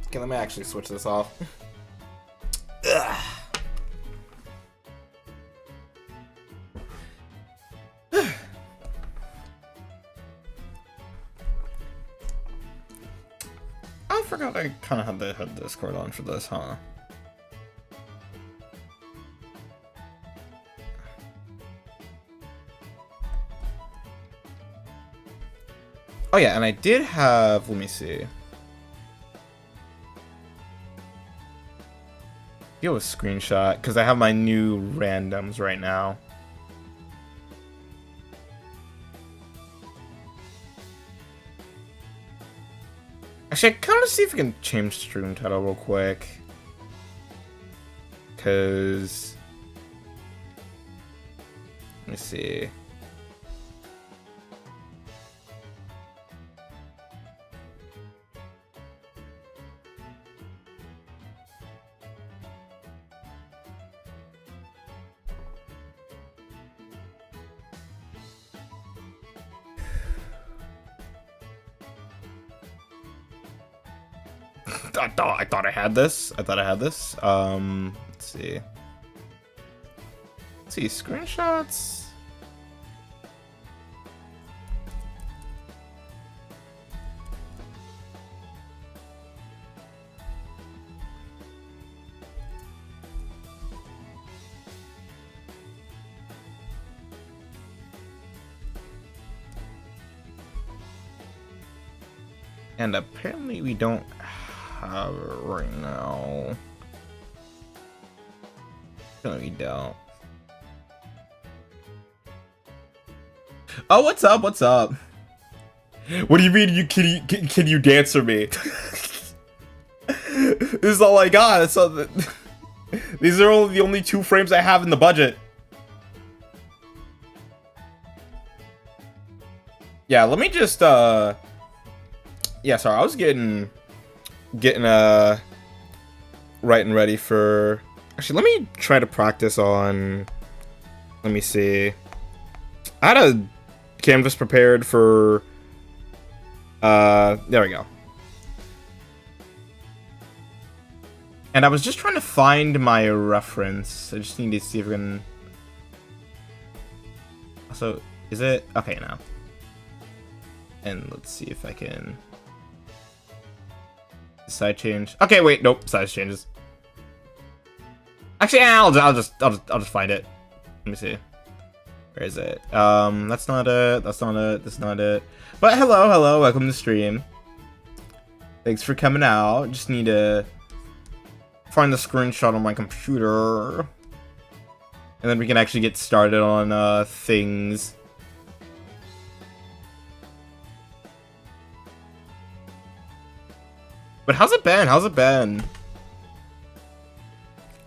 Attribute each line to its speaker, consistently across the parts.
Speaker 1: Okay, let me actually switch this off. Ugh.
Speaker 2: I forgot I kind of had the Discord on for this, huh? Oh yeah, and I did have, let me see. Give a screenshot, because I have my new randoms right now. Actually, I kind of see if I can change stream title real quick. Because... let me see. I thought I had this. Let's see. Let's see, screenshots. And apparently we don't have it right now. No, we don't. Oh, what's up? What's up? What do you mean? Can you dance for me? This is all I got. So these are the only 2 frames I have in the budget. Yeah, let me just yeah, sorry, I was getting right and ready for... Actually, let me try to practice on... Let me see. I had a canvas prepared for... there we go. And I was just trying to find my reference. I just need to see if I can... Also, is it... Okay, now. And let's see if I can... Side change. Okay, wait, nope. Size changes. Actually, I'll just find it. Let me see. Where is it? That's not it. That's not it. That's not it. But hello, welcome to the stream. Thanks for coming out. Just need to find the screenshot on my computer, and then we can actually get started on things. But how's it been? How's it been?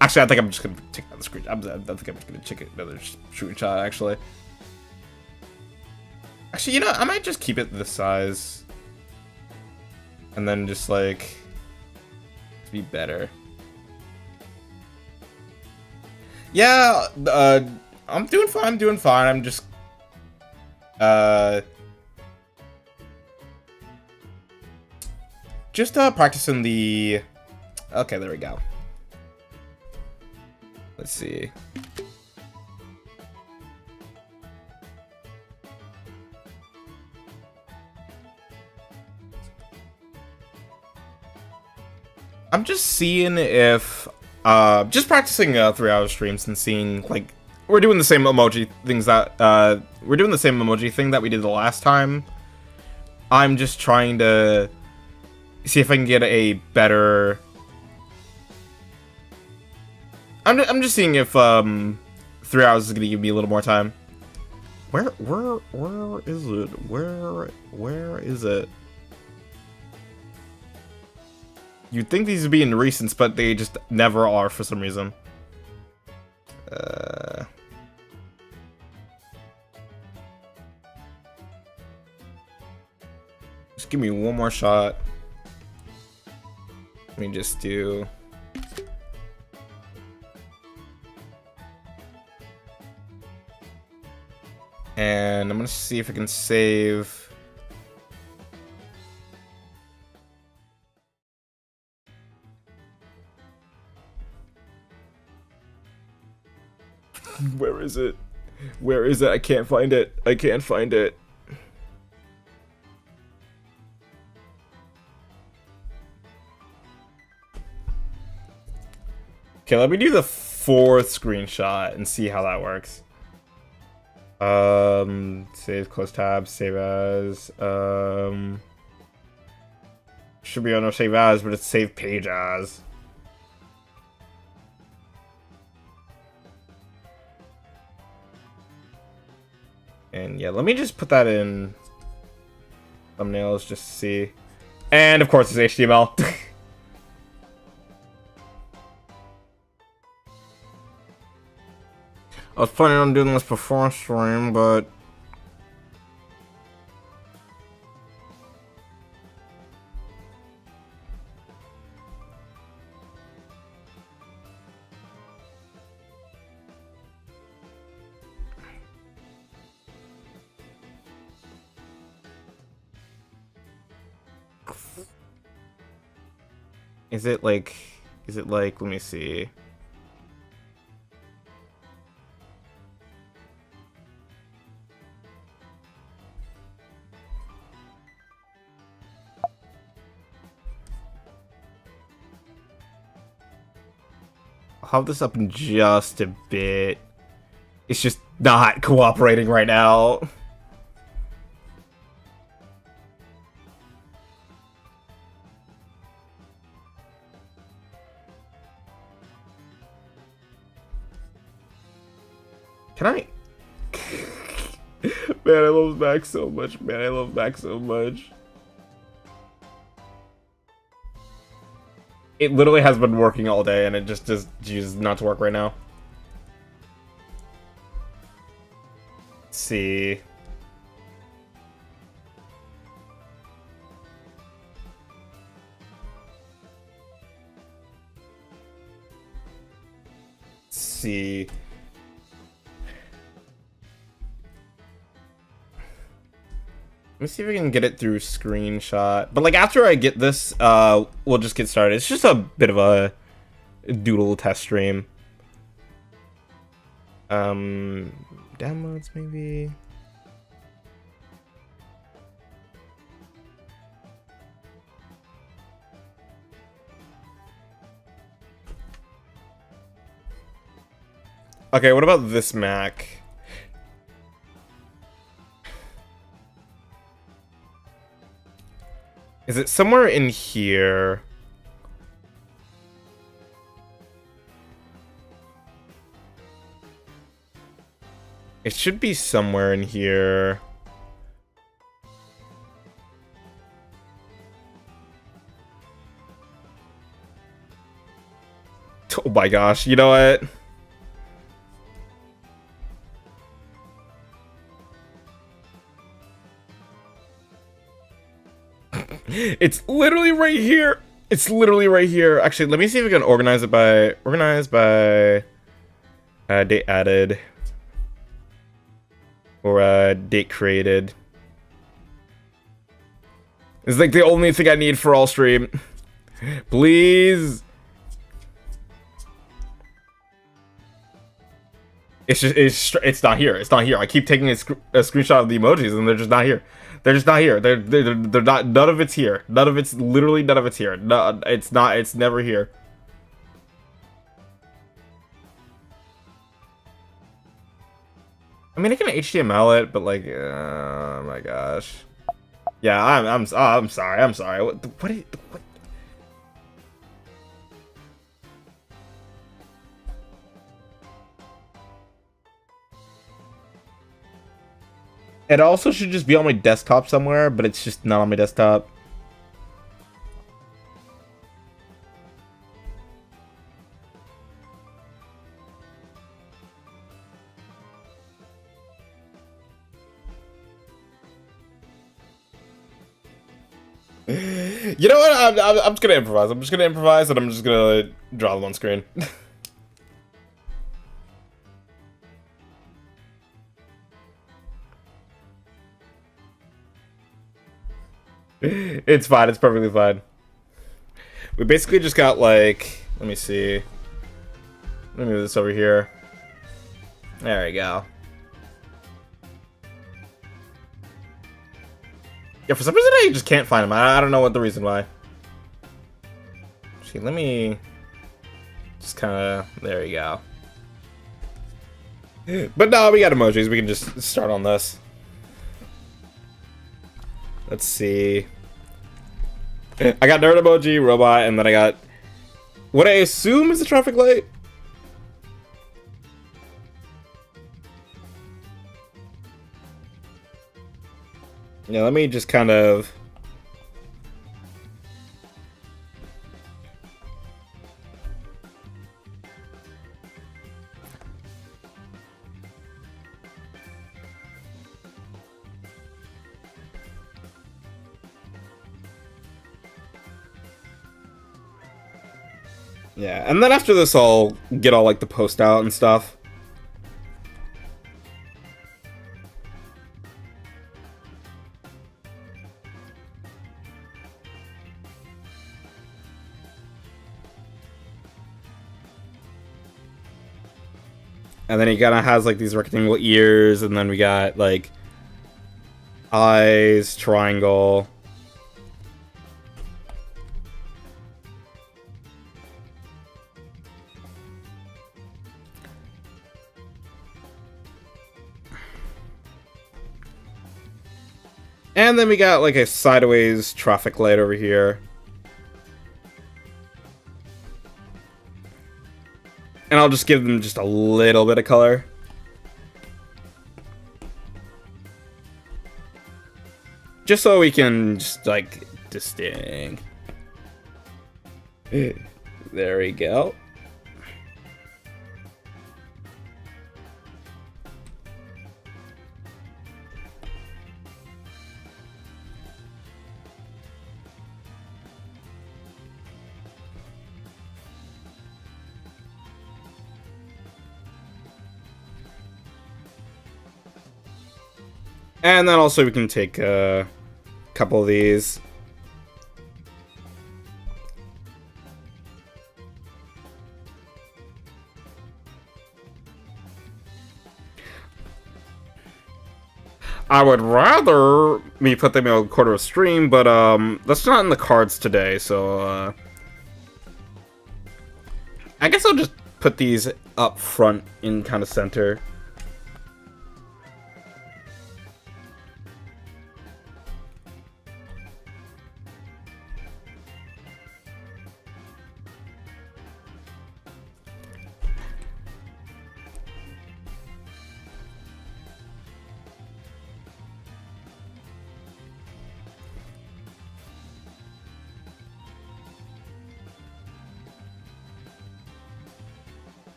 Speaker 2: Actually, I think I'm just gonna take out the screen. I think I'm just gonna check another shooting shot. Actually, you know, I might just keep it this size, and then just like be better. Yeah, I'm doing fine. I'm doing fine. I'm just practicing the... Okay, there we go. Let's see. I'm just seeing if... just practicing 3-hour streams and seeing, like... We're doing the same emoji things that... we're doing the same emoji thing that we did the last time. I'm just trying to... see if I can get a better... I'm just seeing if 3 hours is gonna give me a little more time. Where is it? Where is it? You'd think these would be in recents, but they just never are for some reason. Just give me one more shot. Let me just do... And I'm gonna see if I can save... is it? Where is it? I can't find it. I can't find it. Okay, let me do the 4th screenshot and see how that works. Save, close tab, save as. Should be under save as, but it's save page as. And yeah, let me just put that in thumbnails just to see. And of course, it's HTML. I was planning on doing this before stream, but is it like, let me see. I'll have this up in just a bit. It's just not cooperating right now. Can I? Man, I love Max so much. Man, I love Max so much. It literally has been working all day, and it just chooses not to work right now. Let's see. Let's see. Let me see if I can get it through screenshot. But like after I get this, we'll just get started. It's just a bit of a doodle test stream. Downloads maybe. Okay, what about this Mac? Is it somewhere in here? It should be somewhere in here. Oh my gosh, you know what? It's literally right here. It's literally right here. Actually, let me see if we can organize it by date added or date created. It's like the only thing I need for all stream. Please. It's not here. It's not here. I keep taking a screenshot of the emojis and they're just not here. They're just not here. They're not. None of it's here. None of it's literally none of it's here. No, it's not. It's never here. I mean, I can HTML it, but like, oh my gosh. Yeah, I'm sorry. I'm sorry. What? It also should just be on my desktop somewhere, but it's just not on my desktop. You know what? I'm just gonna improvise. I'm just gonna improvise, and I'm just gonna draw them on screen. It's fine. It's perfectly fine. We basically just got like, let me see. Let me move this over here. There we go. Yeah, for some reason I just can't find him. I don't know what the reason why. See, let me just kind of... There we go. But no, we got emojis. We can just start on this. Let's see. I got nerd emoji, robot, and then I got what I assume is a traffic light. Yeah, let me just kind of... Yeah, and then after this I'll get all like the post out and stuff. And then he kind of has like these rectangle ears, and then we got like eyes, triangle. And then we got like a sideways traffic light over here. And I'll just give them just a little bit of color. Just so we can just like distinct. There we go. And then also we can take a couple of these. I would rather me put them in a quarter of stream, but that's not in the cards today, so I guess I'll just put these up front in kind of center.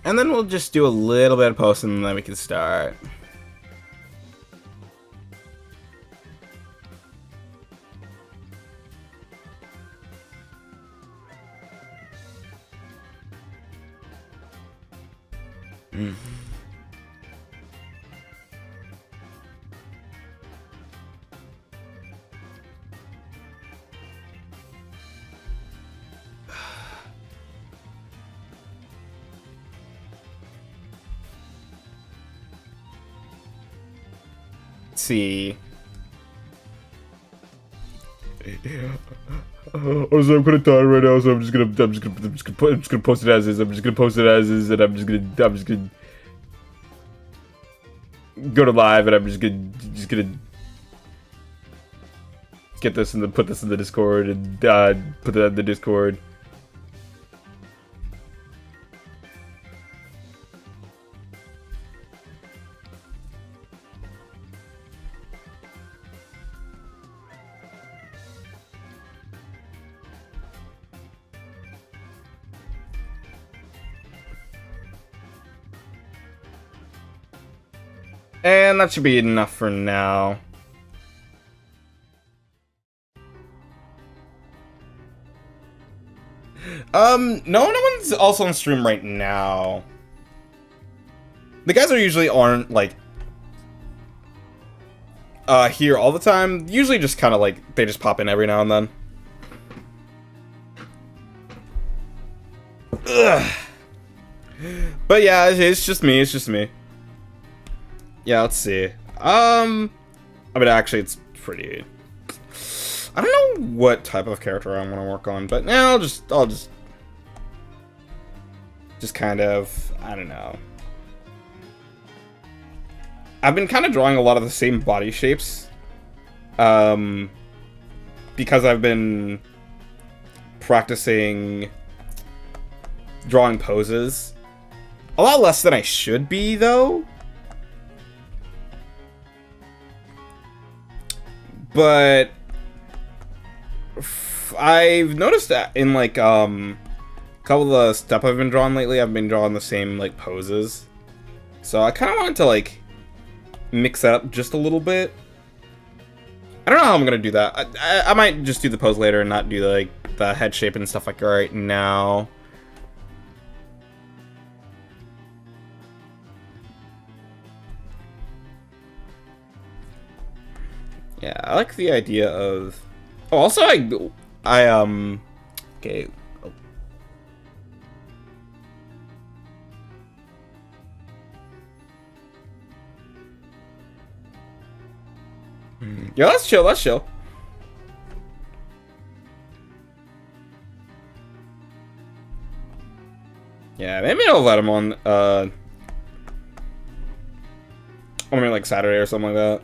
Speaker 2: And then we'll just do a little bit of posting and then we can start. See. Also, I'm kind of tired right now, so I'm just gonna post it as is. I'm just gonna post it as is, and I'm just gonna go to live, and I'm just gonna get this and then put this in the Discord and put that in the Discord. And that should be enough for now. No one's David's also on stream right now. The guys aren't like here all the time. Usually just kind of like they just pop in every now and then. Ugh. But yeah, it's just me. It's just me. Yeah, let's see. I mean, actually, it's pretty. I don't know what type of character I want to work on, but now I'll just kind of, I don't know. I've been kind of drawing a lot of the same body shapes, because I've been practicing drawing poses. A lot less than I should be, though. But I've noticed that in like a couple of the stuff I've been drawing lately, I've been drawing the same like poses. So I kind of wanted to like mix that up just a little bit. I don't know how I'm gonna do that. I might just do the pose later and not do like the head shape and stuff like right now. Yeah, I like the idea of. Oh, also okay. Oh. Yeah, let's chill. Let's chill. Yeah, maybe I'll let him on. I mean, like Saturday or something like that.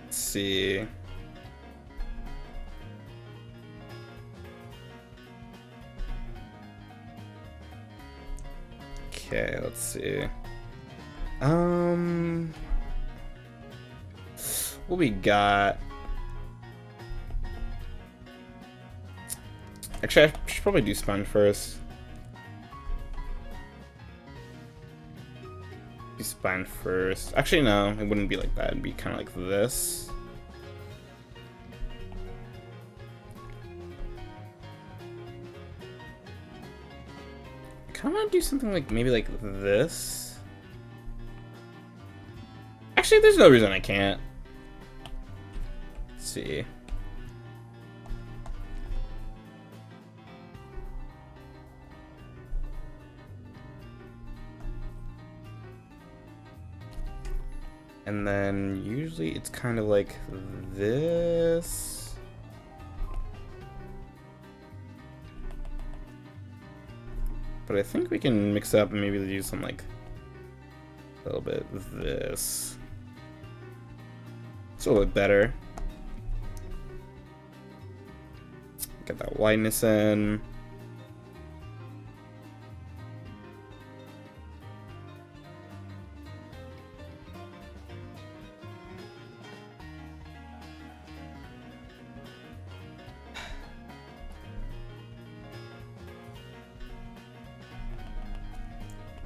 Speaker 2: See. Okay, let's see. What we got? Actually, I should probably do spine first. Do spine first. Actually, no, it wouldn't be like that. It'd be kind of like this. I kind of want to do something like maybe like this. Actually, there's no reason I can't. Let's see. And then usually it's kind of like this. But I think we can mix up and maybe do some like a little bit of this. It's a little bit better. Get that whiteness in.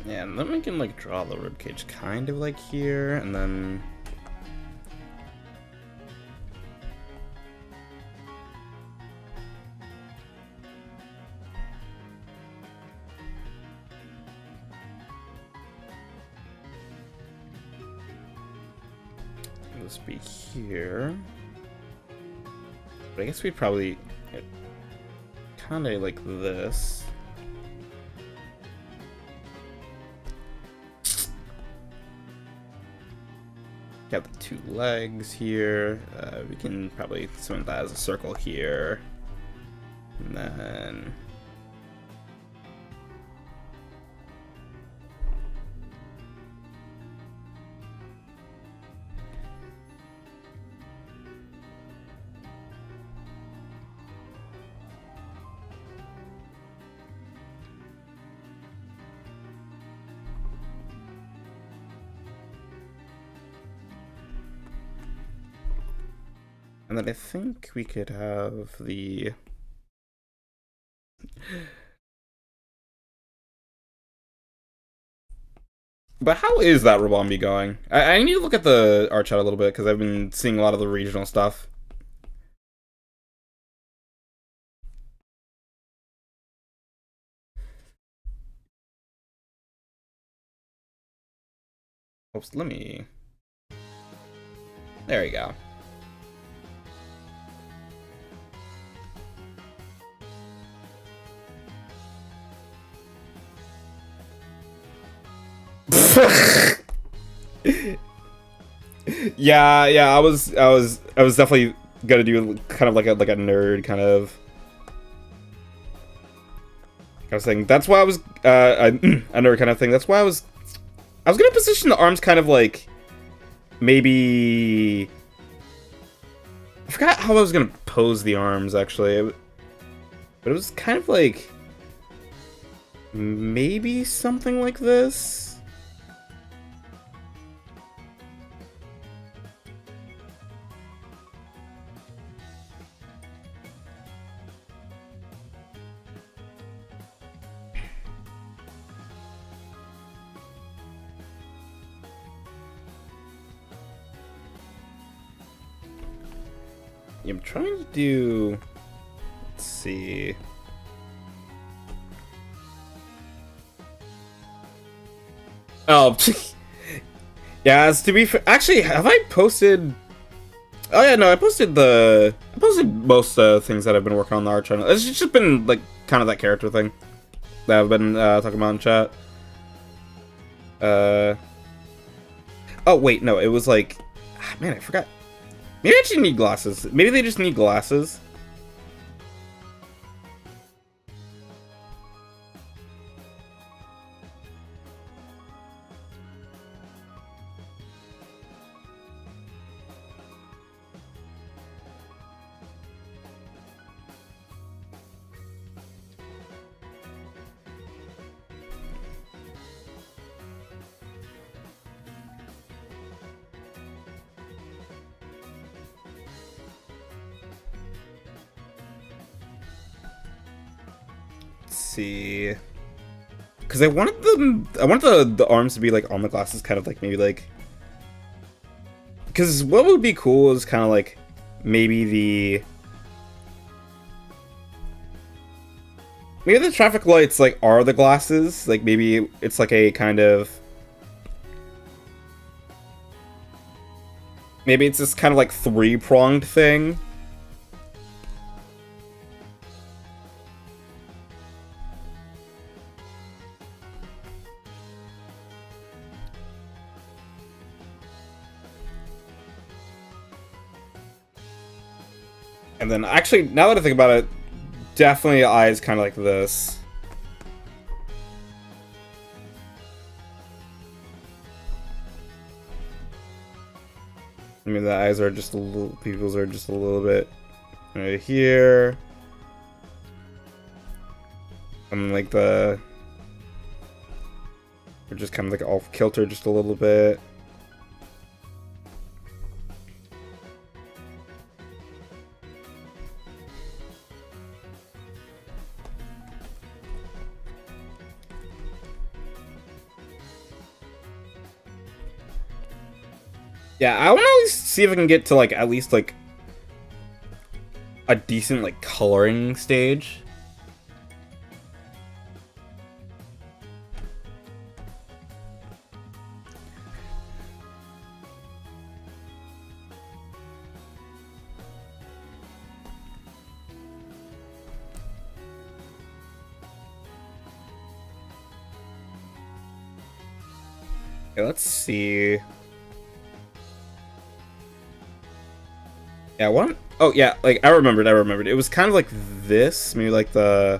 Speaker 2: Yeah, and then we can like draw the ribcage kind of like here, and then this be here. But I guess we'd probably kind of like this. Got the two legs here. We can probably cement that as a circle here. And then I think we could have the But how is that Rabambi going? I need to look at the art chat a little bit because I've been seeing a lot of the regional stuff. Oops, let me... There you go. yeah, I was definitely gonna do kind of like a nerd kind of. I was saying that's why I was a nerd kind of thing. That's why I was gonna position the arms kind of like maybe. I forgot how I was gonna pose the arms actually, but it was kind of like maybe something like this. I'm trying to do... Let's see... Oh, yeah, as to be fair... Actually, have I posted... Oh yeah, no, I posted most things that I've been working on the art channel. It's just been, like, kind of that character thing that I've been talking about in chat. Oh, wait, no, it was like... Man, I forgot. Maybe I actually need glasses. Maybe they just need glasses. See, because I wanted the arms to be like on the glasses, kind of like maybe like, because what would be cool is kind of like maybe the traffic lights like are the glasses, like maybe it's like a kind of maybe it's this kind of like three-pronged thing. And then, actually, now that I think about it, definitely eyes kind of like this. I mean, the eyes are just a little, pupils are just a little bit right here. And like the, we're just kind of like off kilter just a little bit. Yeah, I want to see if I can get to like at least like a decent like coloring stage. Okay, let's see. Yeah, one. Oh yeah, like I remembered. It was kind of like this, maybe like the.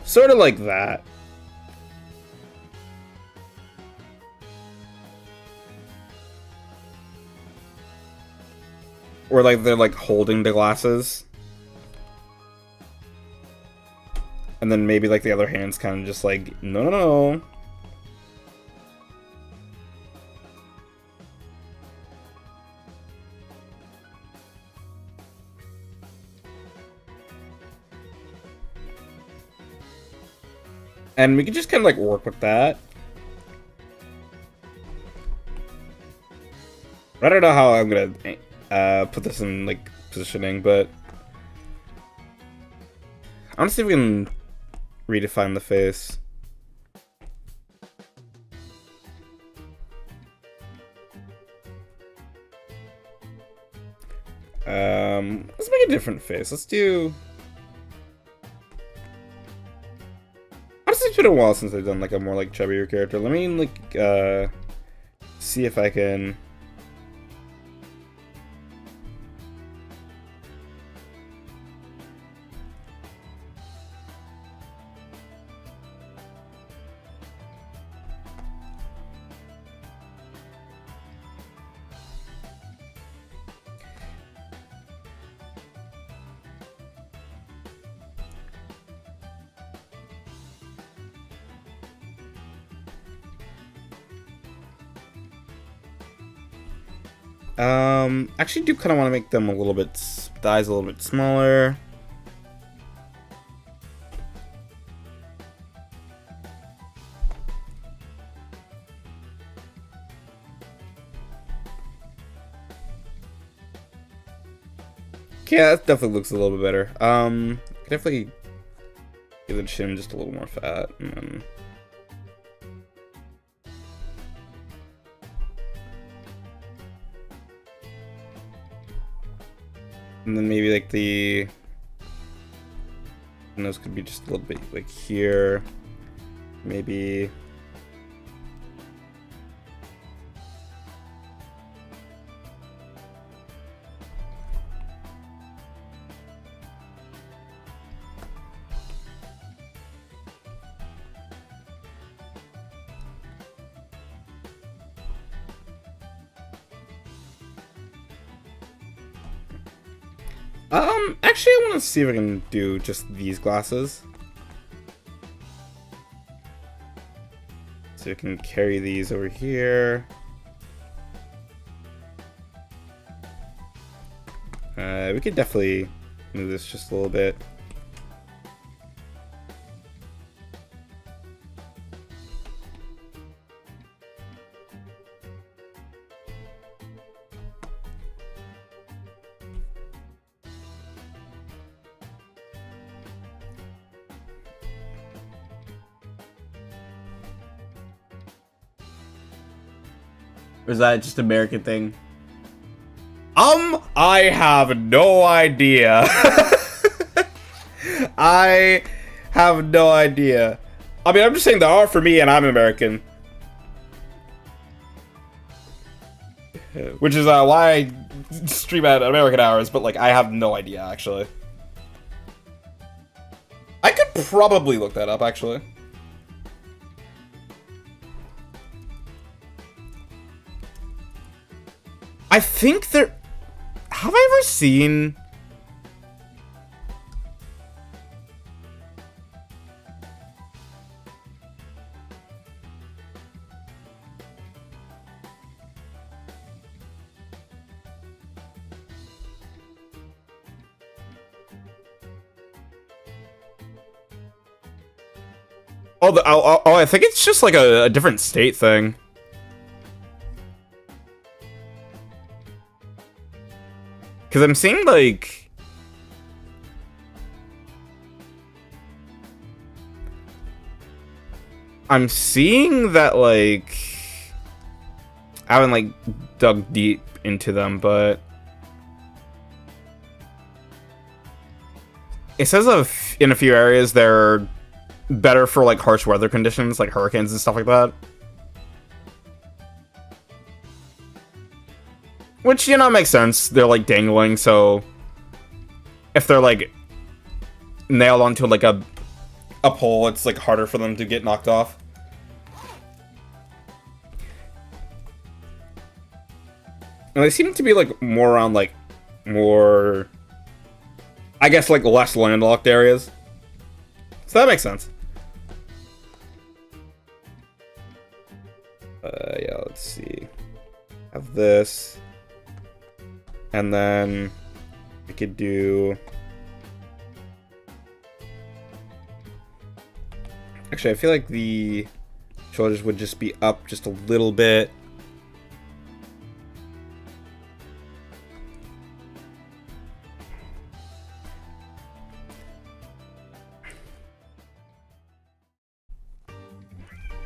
Speaker 2: Sort of like that. Or like they're like holding the glasses. And then maybe like the other hand's kind of just like, no, no, no. And we can just kind of like work with that. I don't know how I'm gonna put this in like positioning, but I want to see if we can redefine the face. Let's make a different face. Let's do. Honestly, it's been a while since I've done like a more like chubbier character. Let me like see if I can. Actually do kind of want to make them a little bit, the eyes a little bit smaller. Yeah, that definitely looks a little bit better. Definitely give the chin just a little more fat, and then. And then maybe like the nose could be just a little bit like here. Maybe. Actually, I want to see if I can do just these glasses. So I can carry these over here. We could definitely move this just a little bit. Or is that just an American thing? I have no idea. I have no idea. I mean, I'm just saying there are for me, and I'm American. Which is why I stream at American hours, but like, I have no idea, actually. I could probably look that up, actually. I think there... Have I ever seen... Oh, I think it's just like a different state thing. Because I'm seeing, like... I'm seeing that, like... I haven't, like, dug deep into them, but... It says in a few areas they're better for, like, harsh weather conditions, like hurricanes and stuff like that. Which, you know, makes sense. They're, like, dangling, so... If they're, like, nailed onto, like, a pole, it's, like, harder for them to get knocked off. And they seem to be, like, more around, like, more... I guess, like, less landlocked areas. So that makes sense. Yeah, let's see. Have this. And then we could do... Actually, I feel like the shoulders would just be up just a little bit.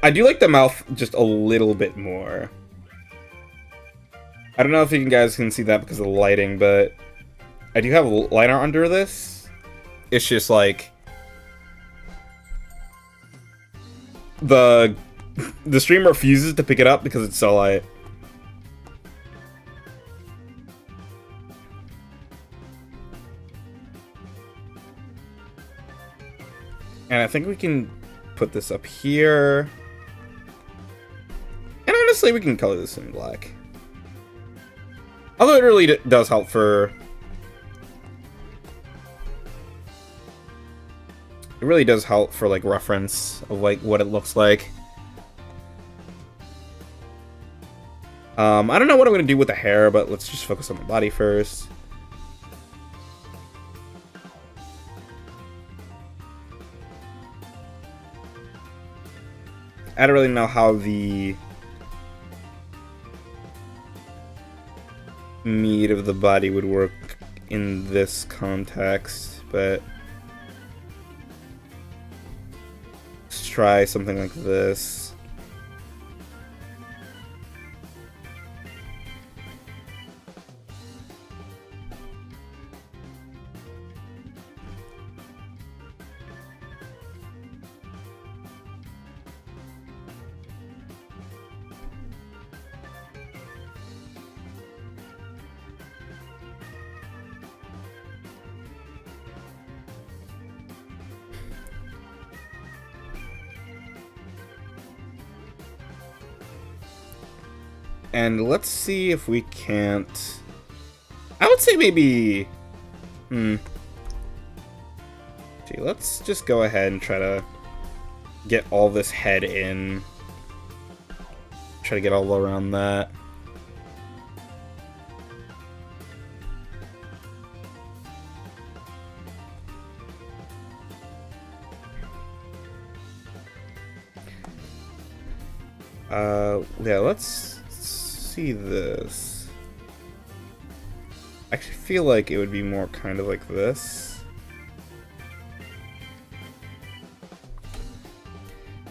Speaker 2: I do like the mouth just a little bit more. I don't know if you guys can see that because of the lighting, but I do have line art under this. It's just like the stream refuses to pick it up because it's so light. And I think we can put this up here. And honestly, we can color this in black. Although it really does help for... It really does help for, like, reference of, like, what it looks like. I don't know what I'm going to do with the hair, but let's just focus on the body first. I don't really know how the meat of the body would work in this context, but let's try something like this. And let's see if we can't... I would say maybe... Gee, let's just go ahead and try to get all this head in. Try to get all around that. Yeah, let's see this. I actually feel like it would be more kind of like this.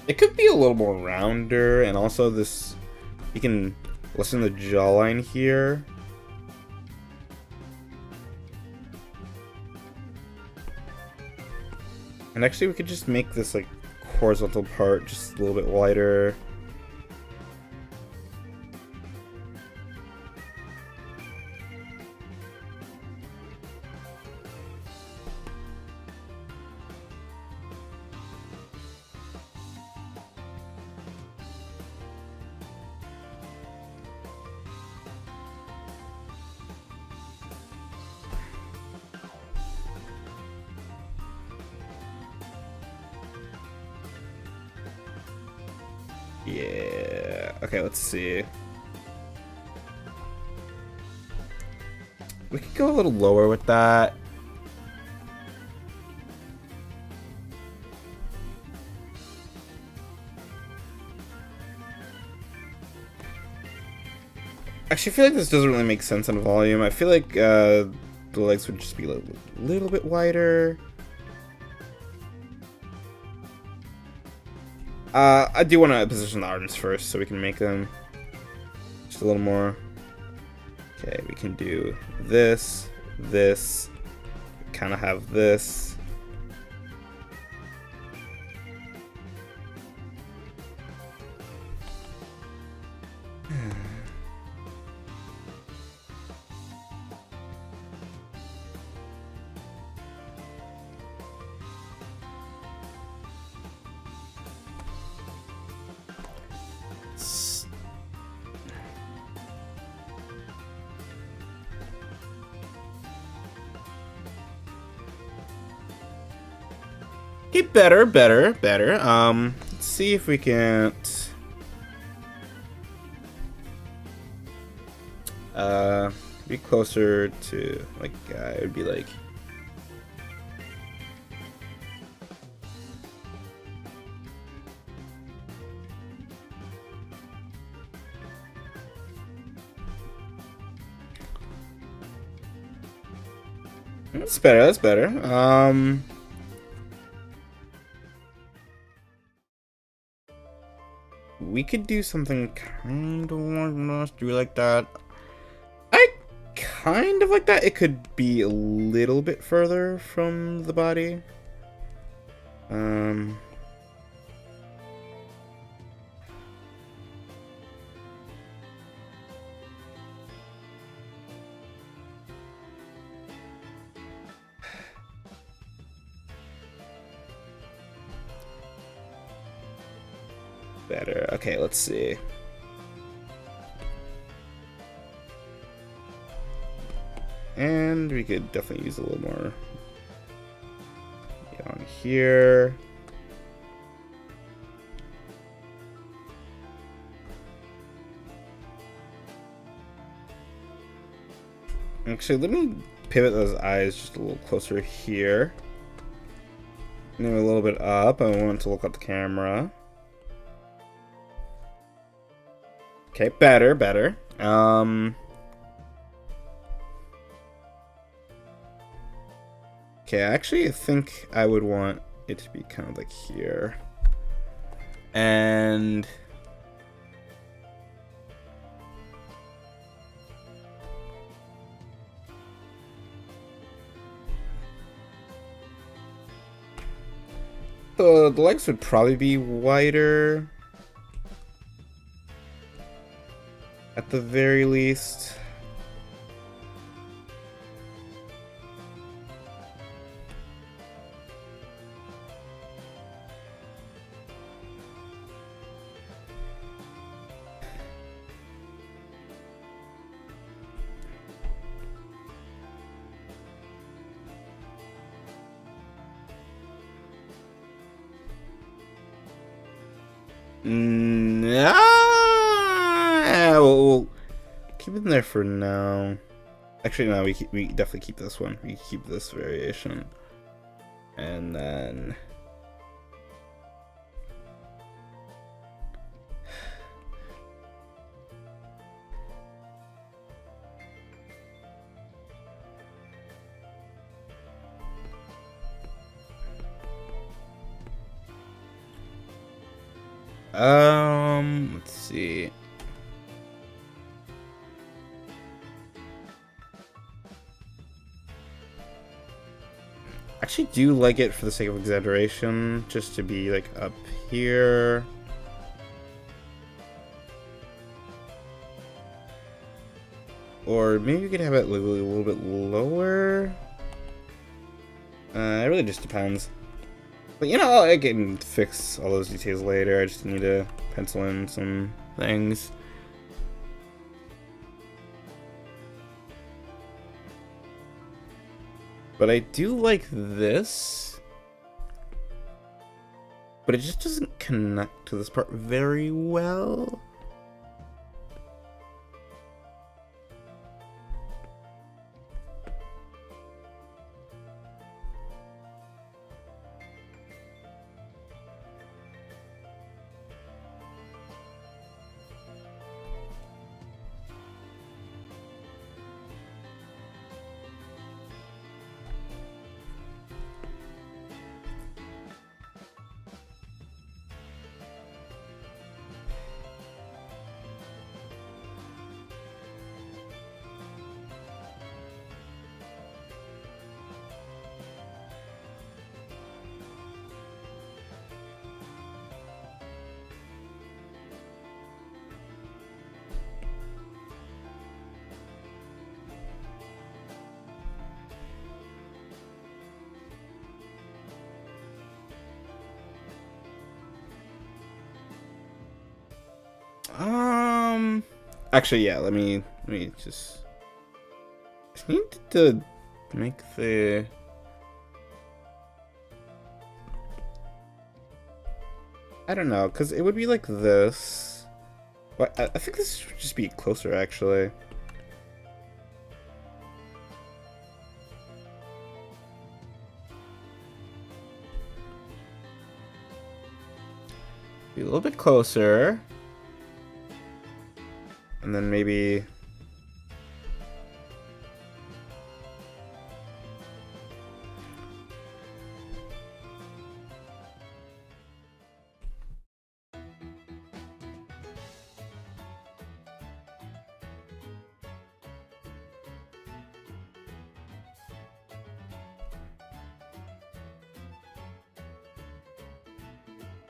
Speaker 2: It could be a little more rounder, and also this, you can listen to the jawline here. And actually we could just make this like horizontal part just a little bit wider. Yeah, okay, let's see. We could go a little lower with that. Actually, I feel like this doesn't really make sense in volume. I feel like the legs would just be a little bit wider. I do want to position the arms first so we can make them just a little more. Okay, we can do this, this, kind of have this. Get better. Let's see if we can't be closer to like it would be like That's better, that's better. We could do something kind of like do like that. I kind of like that. It could be a little bit further from the body. Better. Okay, let's see. And we could definitely use a little more on here. Actually, let me pivot those eyes just a little closer here. And then a little bit up. I want to look at the camera. Okay, better, better. Okay, actually, I think I would want it to be kind of like here. And the legs would probably be wider at the very least. We'll keep it in there for now. Actually, no, we definitely keep this one. We keep this variation, and then let's see. I actually do like it for the sake of exaggeration, just to be like up here. Or maybe we could have it a little bit lower. It really just depends. But you know, I can fix all those details later. I just need to pencil in some things. But I do like this. But it just doesn't connect to this part very well. Actually, yeah, let me just need to make the I don't know, because it would be like this. But I think this should just be closer, actually. Be a little bit closer. And then maybe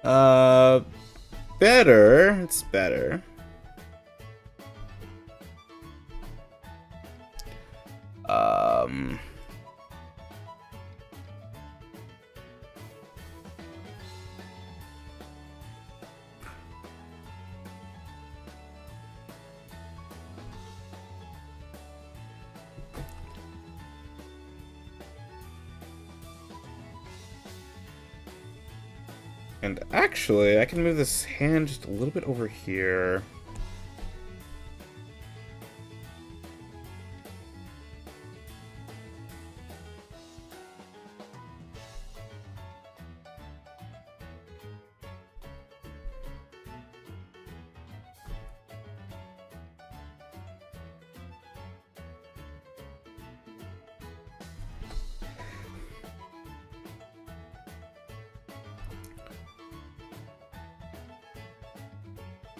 Speaker 2: Better. It's better. And actually, I can move this hand just a little bit over here.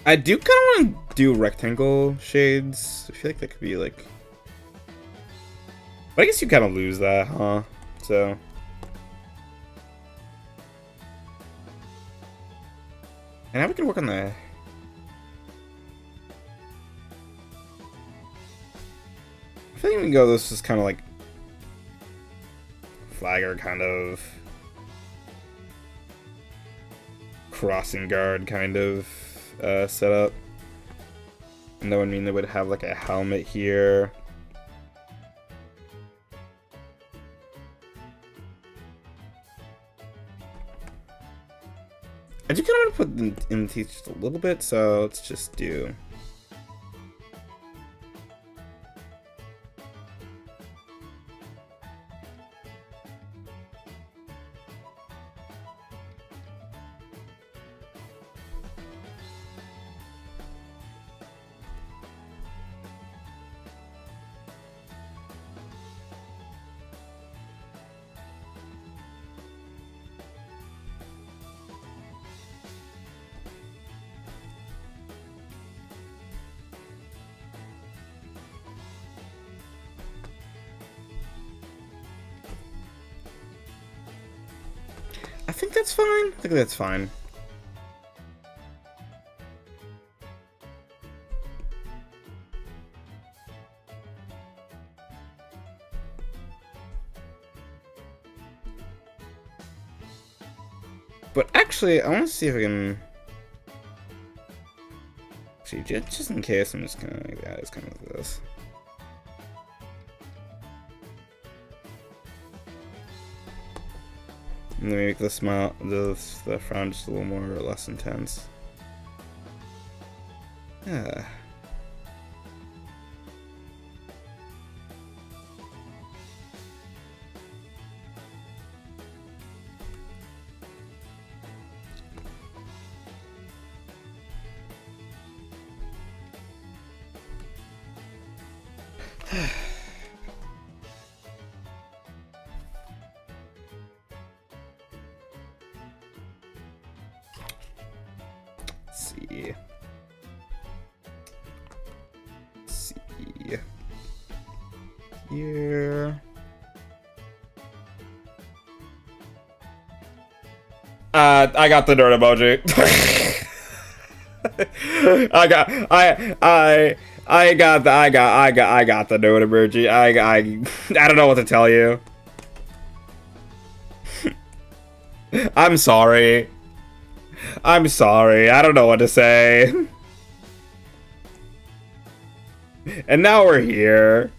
Speaker 2: I do kind of want to do rectangle shades. I feel like that could be like... But I guess you kind of lose that, huh? So... And now we can work on the... I feel like we can go this is kind of like... Flagger kind of... Crossing guard kind of... setup. And that would mean they would have like a helmet here. I do kind of want to put them in the teeth just a little bit, so let's just do. I think that's fine. I think that's fine. But actually, I want to see if I can... Actually, just in case, I'm just gonna like that. It's kind of like this. And then make the smile, the frown just a little more or less intense. Yeah. See. See. Here. I got the nerd emoji. I got the nerd emoji. I don't know what to tell you. I'm sorry. I'm sorry. I don't know what to say. And now we're here.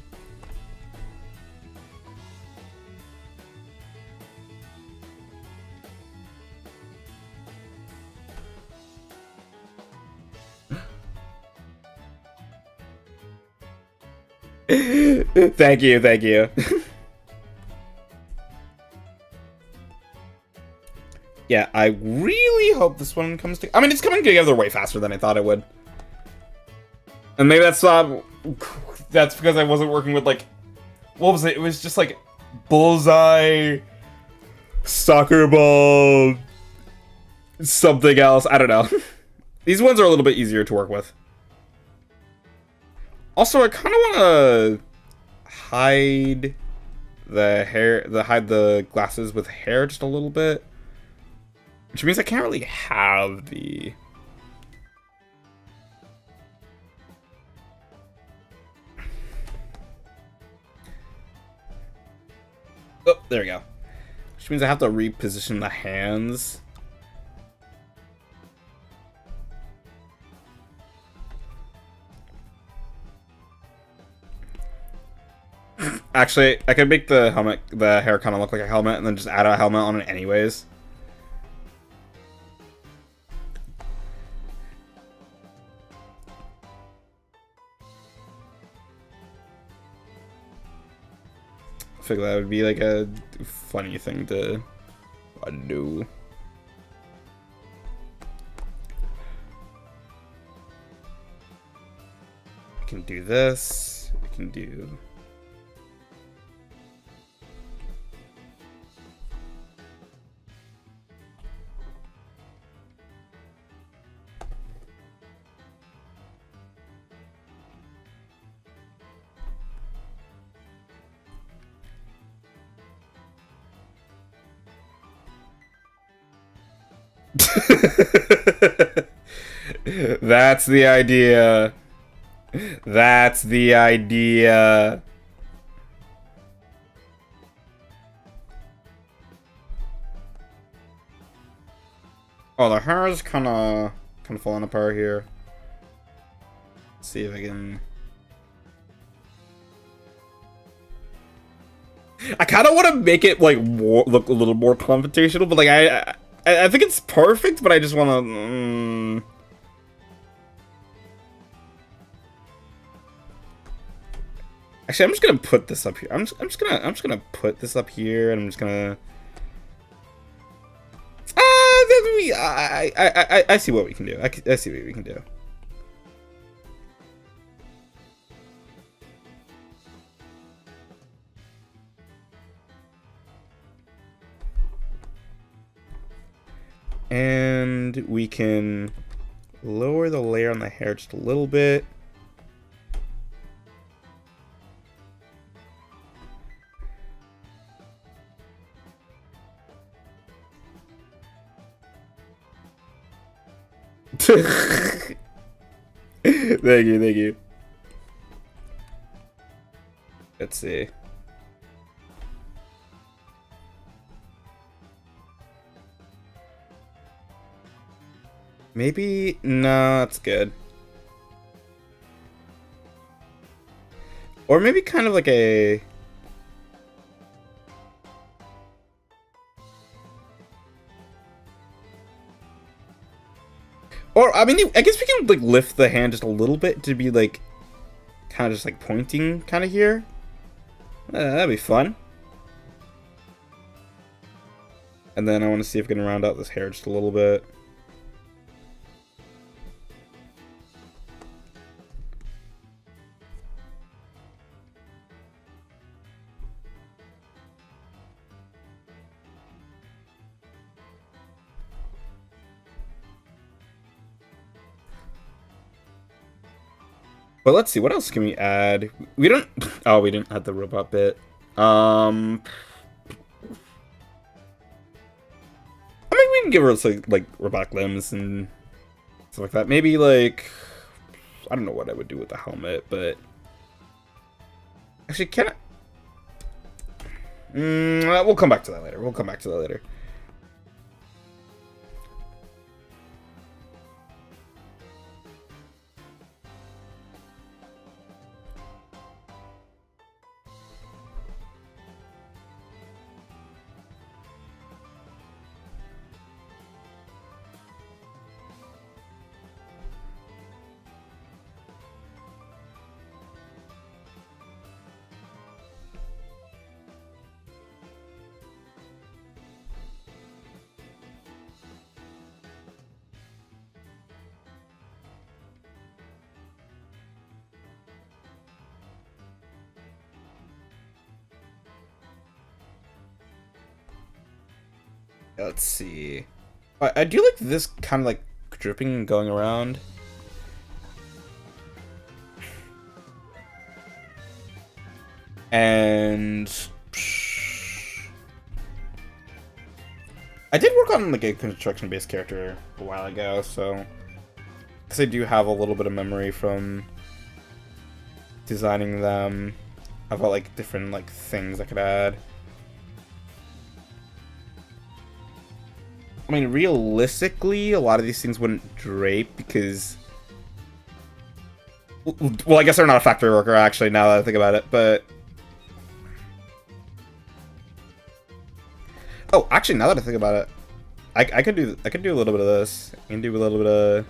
Speaker 2: Thank you, thank you. Yeah, I really hope this one comes to... I mean, it's coming together way faster than I thought it would. And maybe that's because I wasn't working with, like... What was it? It was just, like, bullseye... Soccer ball... Something else. I don't know. These ones are a little bit easier to work with. Also, I kind of want to hide the hair... hide the glasses with hair just a little bit. Which means I can't really have the... Oh, there we go. Which means I have to reposition the hands. Actually, I could make the hair kind of look like a helmet, and then just add a helmet on it anyways. I figure that would be like a funny thing to do. I can do this. I can do... That's the idea. That's the idea. Oh, the hair is kind of falling apart here. Let's see if I can... I kind of want to make it like look a little more confrontational, but like I think it's perfect, but I just want to. Actually, I'm just gonna put this up here. I'm just gonna put this up here, and I'm just gonna. I see what we can do. I see what we can do. And we can lower the layer on the hair just a little bit. Thank you, thank you. Let's see. Maybe, no, that's good. Or maybe kind of like a... Or, I mean, I guess we can like lift the hand just a little bit to be like, kind of just like pointing kind of here. That'd be fun. And then I want to see if we can round out this hair just a little bit. But let's see, what else can we add? We don't... Oh, we didn't add the robot bit. I mean, we can give her like robotic limbs and stuff like that. Maybe like... I don't know what I would do with the helmet, but... Actually, can I... we'll come back to that later. We'll come back to that later. Let's see. I do like this kind of like dripping going around. And I did work on like a construction-based character a while ago, so because I do have a little bit of memory from designing them about like different like things I could add. I mean, realistically, a lot of these things wouldn't drape because, well, I guess they're not a factory worker actually. Now that I think about it, but oh, actually, now that I think about it, I could do a little bit of this. I can do a little bit of.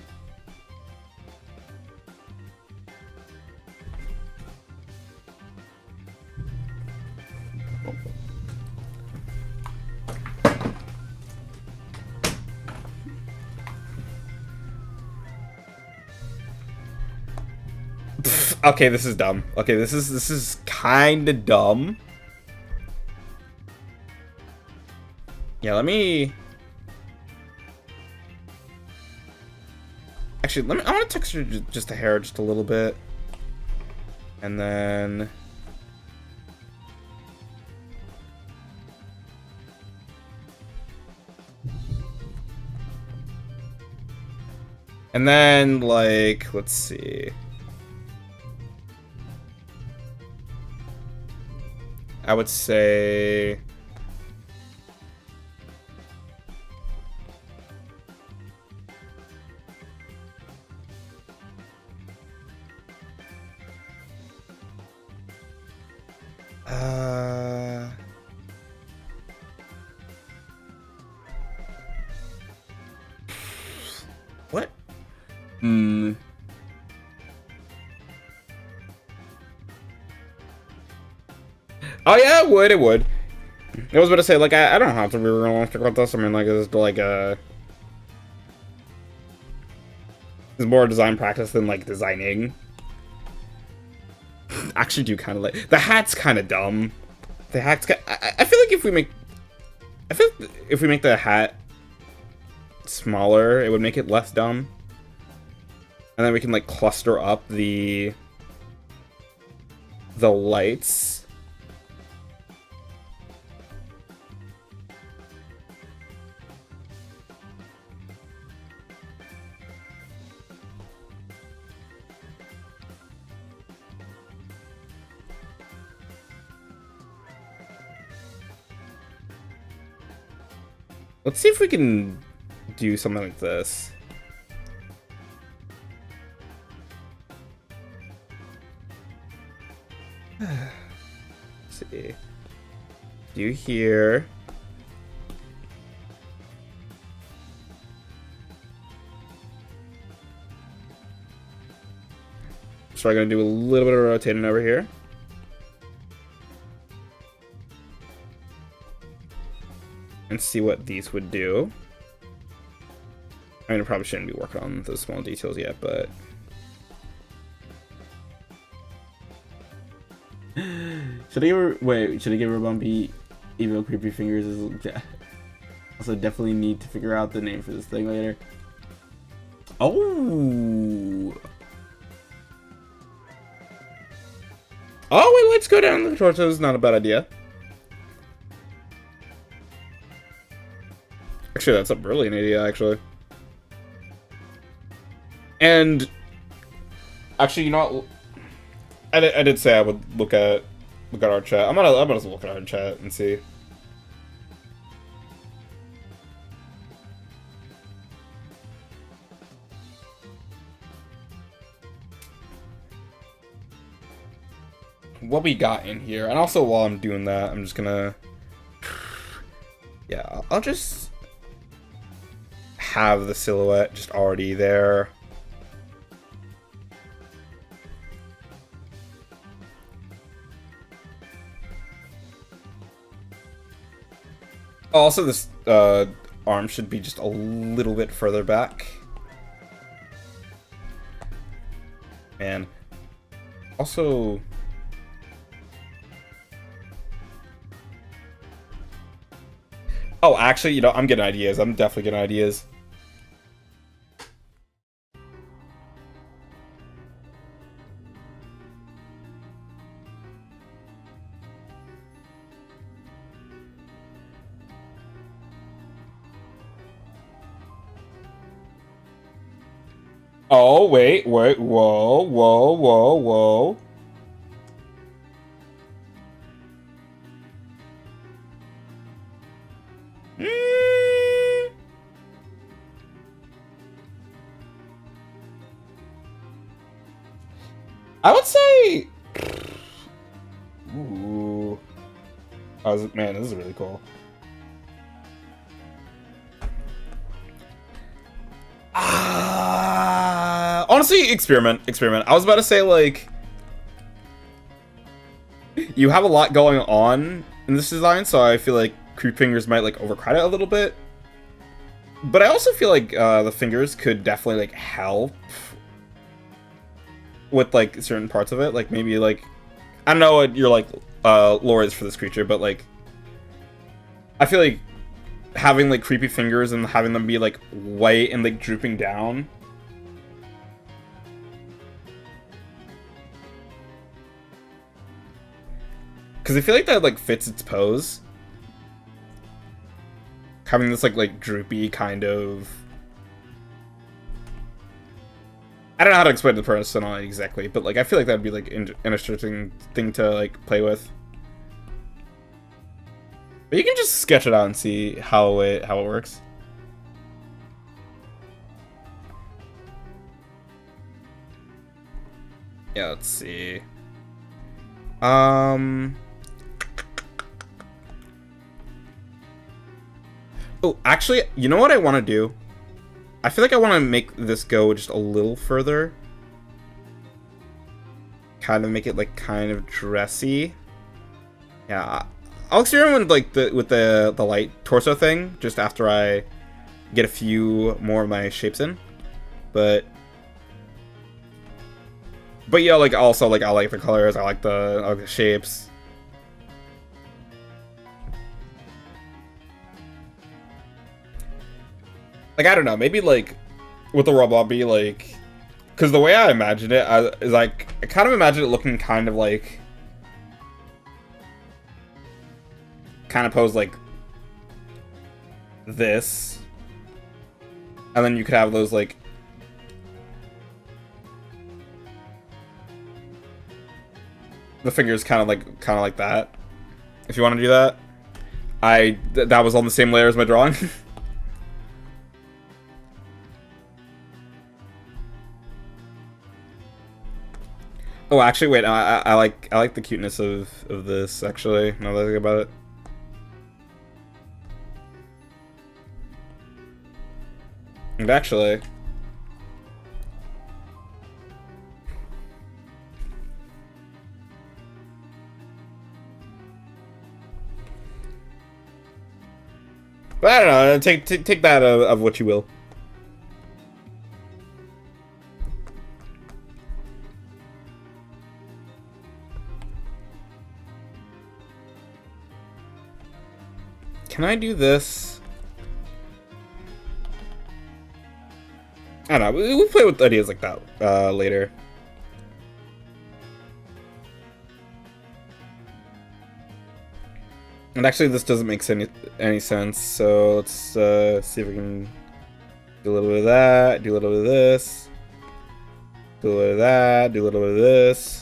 Speaker 2: Okay, this is dumb. Okay, this is kind of dumb. Yeah, let me. Actually, I want to texture just the hair just a little bit, and then. And then, like, let's see. I would say... What? Oh yeah, it would, it would. I was about to say, like, I don't have to be realistic about this. I mean, like, it's like it's more design practice than like designing. Actually, do kind of like the hat's kind of dumb. The hat's. I feel like if we make the hat smaller, it would make it less dumb. And then we can like cluster up the lights. Let's see if we can do something like this. Let's see. Do here. So I'm gonna do a little bit of rotating over here. And see what these would do. I mean, I probably shouldn't be working on those small details yet, but... Should I give her Bumpy Evil Creepy Fingers? Also, definitely need to figure out the name for this thing later. Oh! Oh, wait, let's go down the torsos. Not a bad idea. Actually, that's a brilliant idea, actually. And actually, you know what? I did say I would look at our chat. I'm gonna look at our chat and see. What we got in here. And also while I'm doing that, I'm just gonna, yeah, I'll just have the silhouette just already there. Also, this arm should be just a little bit further back. And also... Oh, actually, you know, I'm getting ideas. I'm definitely getting ideas. Oh, wait, whoa, whoa, whoa, whoa. I would say... Ooh. Man, this is really cool. Honestly, experiment. I was about to say, like... You have a lot going on in this design, so I feel like Creep Fingers might, like, overcrowd it a little bit. But I also feel like the fingers could definitely, like, help with, like, certain parts of it. Like, maybe, like... I don't know what your, like, lore is for this creature, but, like... I feel like having, like, creepy fingers and having them be, like, white and, like, drooping down... Because I feel like that, like, fits its pose. Having this, like droopy kind of... I don't know how to explain the personality exactly, but, like, I feel like that'd be, like, an interesting thing to, like, play with. But you can just sketch it out and see how it works. Yeah, let's see. Oh, actually, you know what I want to do? I feel like I want to make this go just a little further. Kind of make it, like, kind of dressy. Yeah, I'll experiment with the light torso thing just after I get a few more of my shapes in. But yeah, like, also, like, I like the colors, I like the shapes. Like, I don't know, maybe, like, with the Robobby, like... Because the way I imagine it is, like, I kind of imagine it looking kind of like... Kind of posed like... this. And then you could have those, like... The fingers kind of like that. If you want to do that. That was on the same layer as my drawing. Oh, actually, wait. I like the cuteness of this. Actually, now that I think about it. And actually, but I don't know. Take that of what you will. Can I do this? I don't know. We'll play with ideas like that later. And actually, this doesn't make any sense. So let's see if we can do a little bit of that, do a little bit of this, do a little bit of that, do a little bit of this.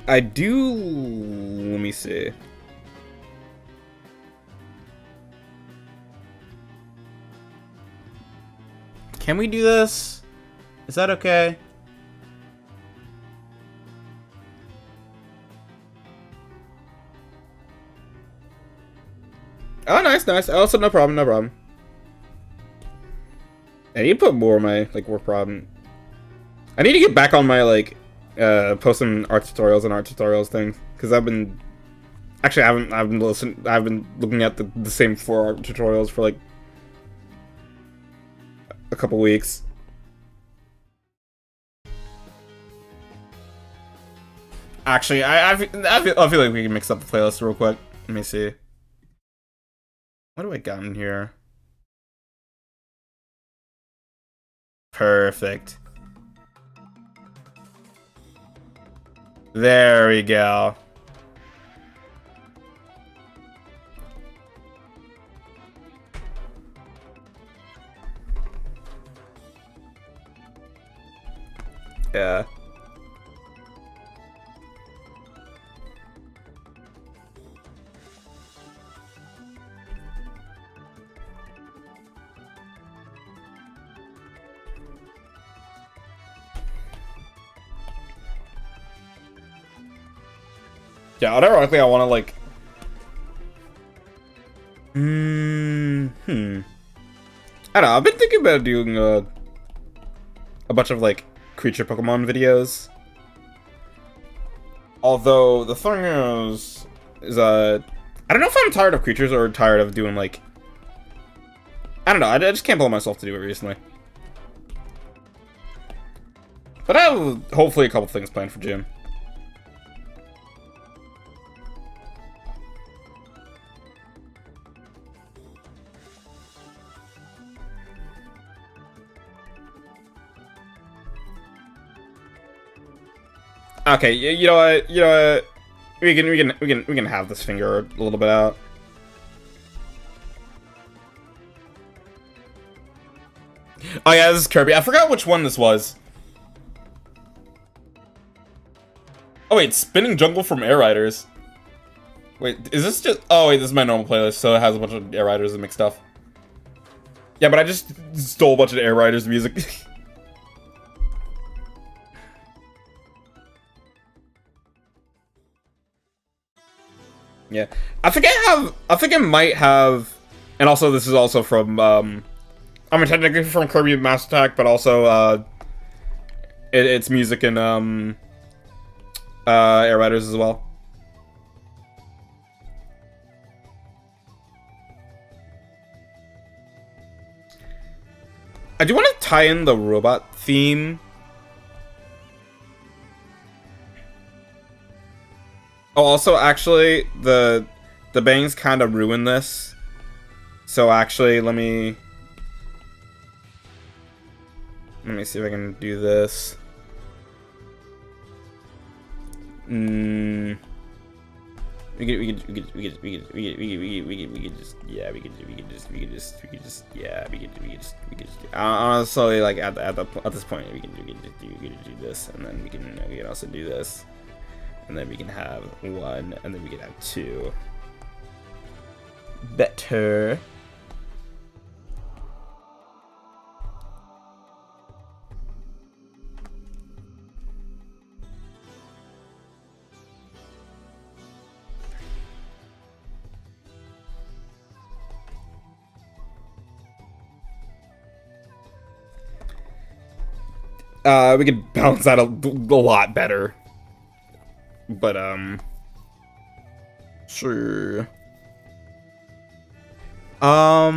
Speaker 2: I do... Let me see. Can we do this? Is that okay? Oh, nice. Also, no problem. I need to put more of my, like, work problem. I need to get back on my, like... posting art tutorials things, because I've been looking at the same 4 art tutorials for like a couple weeks. Actually, I feel like we can mix up the playlist real quick. Let me see. What do I got in here? Perfect. There we go. Yeah. Yeah, ironically, I want to, like... I don't know, I've been thinking about doing a bunch of, like, creature Pokemon videos. Although, the thing is, I don't know if I'm tired of creatures or tired of doing, like... I don't know, I just can't pull myself to do it recently. But I have, hopefully, a couple things planned for June. Okay, you know what? We can have this finger a little bit out. Oh yeah, this is Kirby. I forgot which one this was. Oh wait, Spinning Jungle from Air Riders. Wait, is this just... Oh wait, this is my normal playlist, so it has a bunch of Air Riders and mixed stuff. Yeah, but I just stole a bunch of Air Riders music. Yeah, I think I might have, and also this is also from, I mean technically from Kirby Mass Attack, but also, it's music in, Air Riders as well. I do want to tie in the robot theme. Oh, also, actually, the bangs kind of ruin this. So actually, let me see if I can do this. We could just honestly, like at this point we can do this, and then we can also do this. And then we can have 1, and then we can have 2. Better. We could balance that a lot better. But, sure. I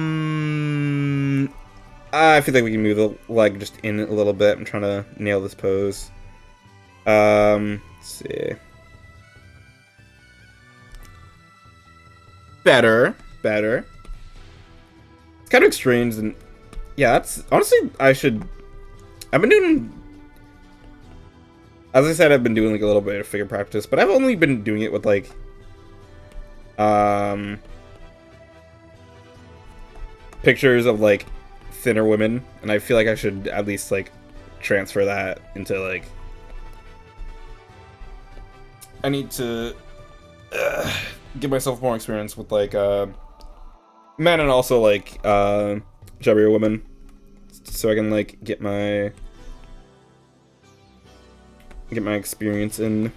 Speaker 2: feel like we can move the leg just in a little bit. I'm trying to nail this pose. Let's see. Better. It's kind of strange, and yeah, that's honestly, I've been doing, as I said, I've been doing like a little bit of figure practice, but I've only been doing it with like, pictures of like thinner women, and I feel like I should at least like transfer that into like, I need to give myself more experience with like men, and also like chubbier women, so I can like get my experience in.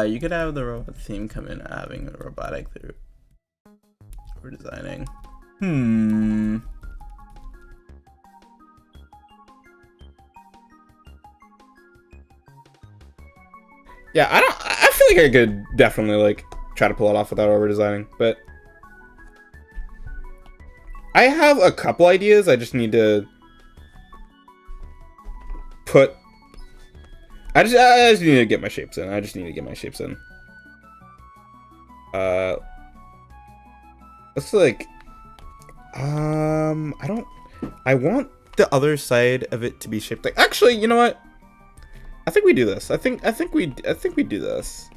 Speaker 2: You could have the robot theme come in having a robotic through for designing. Yeah, I feel like I could definitely like try to pull it off without over designing, but I have a couple ideas. I just need to put. I just need to get my shapes in. Looks like, I want the other side of it to be shaped like, actually, you know what? I think we do this. I think we do this.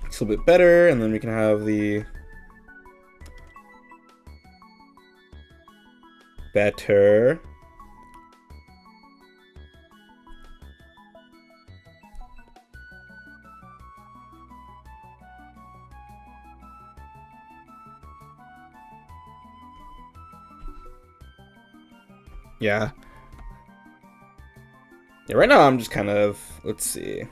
Speaker 2: It's a little bit better, and then we can have the better. Yeah. Yeah, right now I'm just kind of, let's see.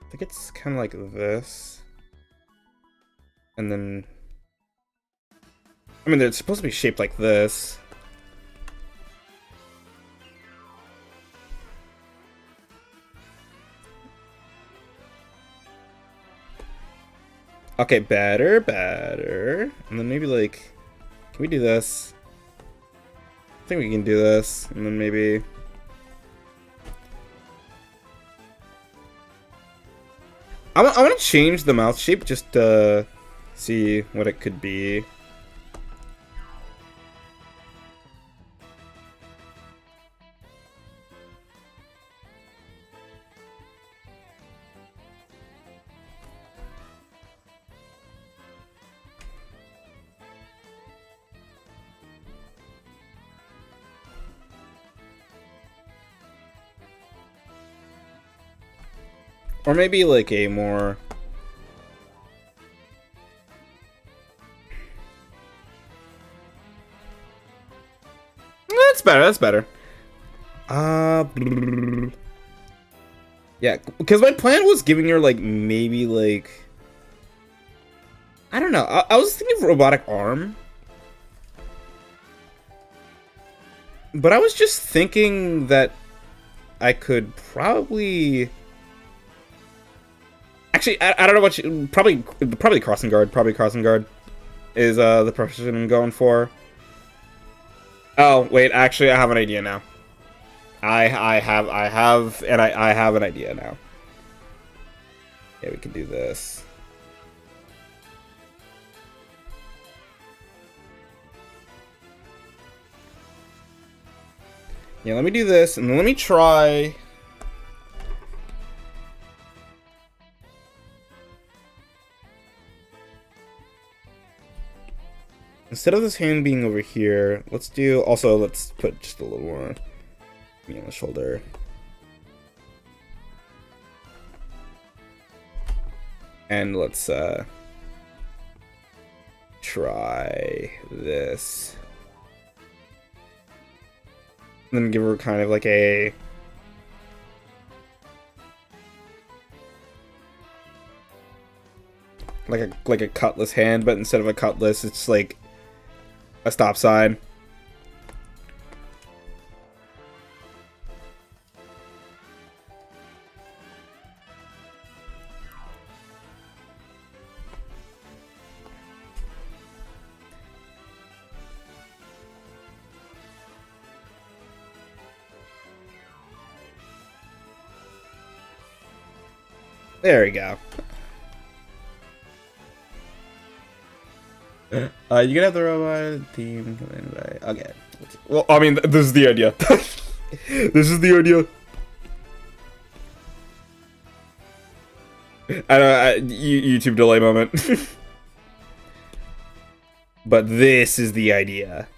Speaker 2: I think it's kind of like this. And then, I mean, they're supposed to be shaped like this. Okay, better. And then maybe like, can we do this? I think we can do this. And then maybe, I want to change the mouth shape just to see what it could be. Or maybe like a more, that's better, that's better. Yeah, because my plan was giving her like maybe like, I don't know, I was thinking robotic arm. But I was just thinking that I could probably, actually, I don't know what you, probably crossing guard. Probably crossing guard is the profession I'm going for. Oh wait, actually, I have an idea now. I have an idea now. Yeah, we can do this. Yeah, let me do this, and then let me try. Instead of this hand being over here, let's do, also let's put just a little more on the shoulder. And let's try this. And then give her kind of like a, like a cutlass hand, but instead of a cutlass, it's like a stop sign. There we go. You can have the robot team come in by. Okay. Well, I mean, this is the idea. This is the idea. YouTube delay moment. But this is the idea.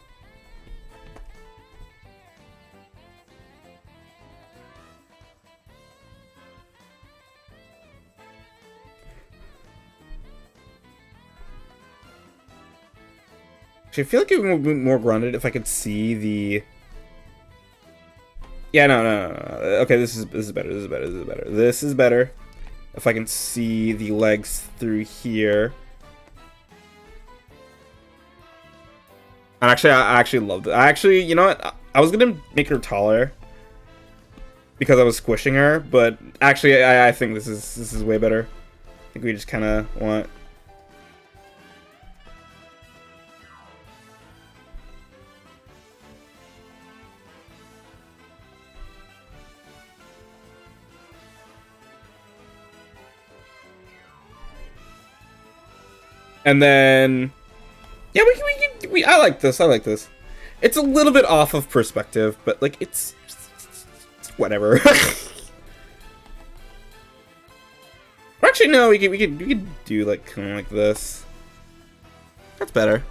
Speaker 2: Actually, I feel like it would be more grounded if I could see the. Yeah, no. Okay, this is better. This is better. If I can see the legs through here. And actually, I actually loved it. You know what? I was gonna make her taller because I was squishing her, but actually I think this is way better. I think we just kind of want. And then, yeah, I like this. I like this. It's a little bit off of perspective, but like it's whatever. Actually, no, we could do like kind of like this. That's better.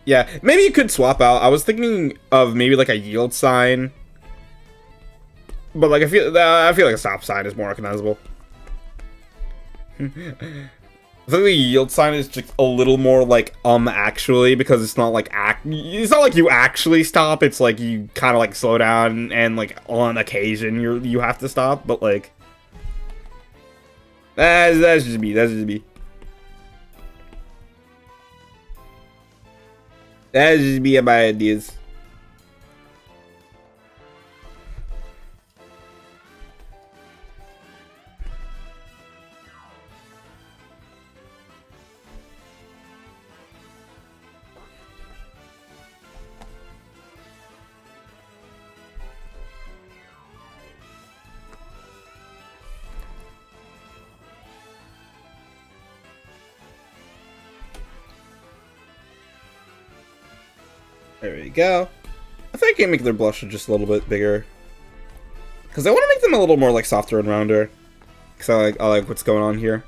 Speaker 2: Yeah, maybe you could swap out. I was thinking of maybe like a yield sign, but like I feel like a stop sign is more recognizable. I think the yield sign is just a little more like actually, because it's not like it's not like you actually stop. It's like you kind of like slow down and like on occasion you have to stop, but like that's just me. That's just me. That's just me and my ideas. There we go. I think I can make their blush just a little bit bigger, because I want to make them a little more like softer and rounder. Because I like what's going on here.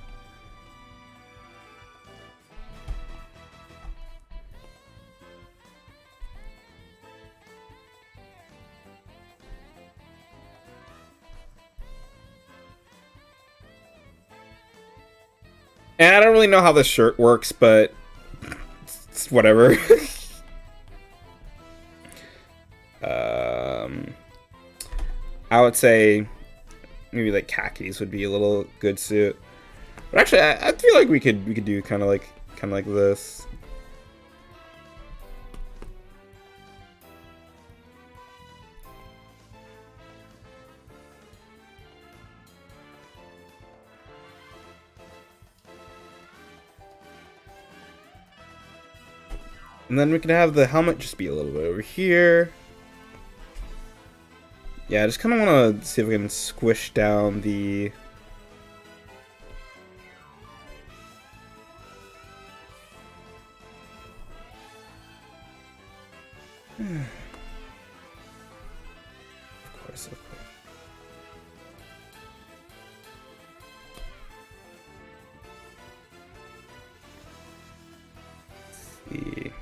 Speaker 2: And I don't really know how this shirt works, but it's whatever. I would say maybe like khakis would be a little good suit. But actually, I feel like we could do kind of like this. And then we can have the helmet just be a little bit over here. Yeah, I just kind of want to see if we can squish down the... Of course, of course. Let's see.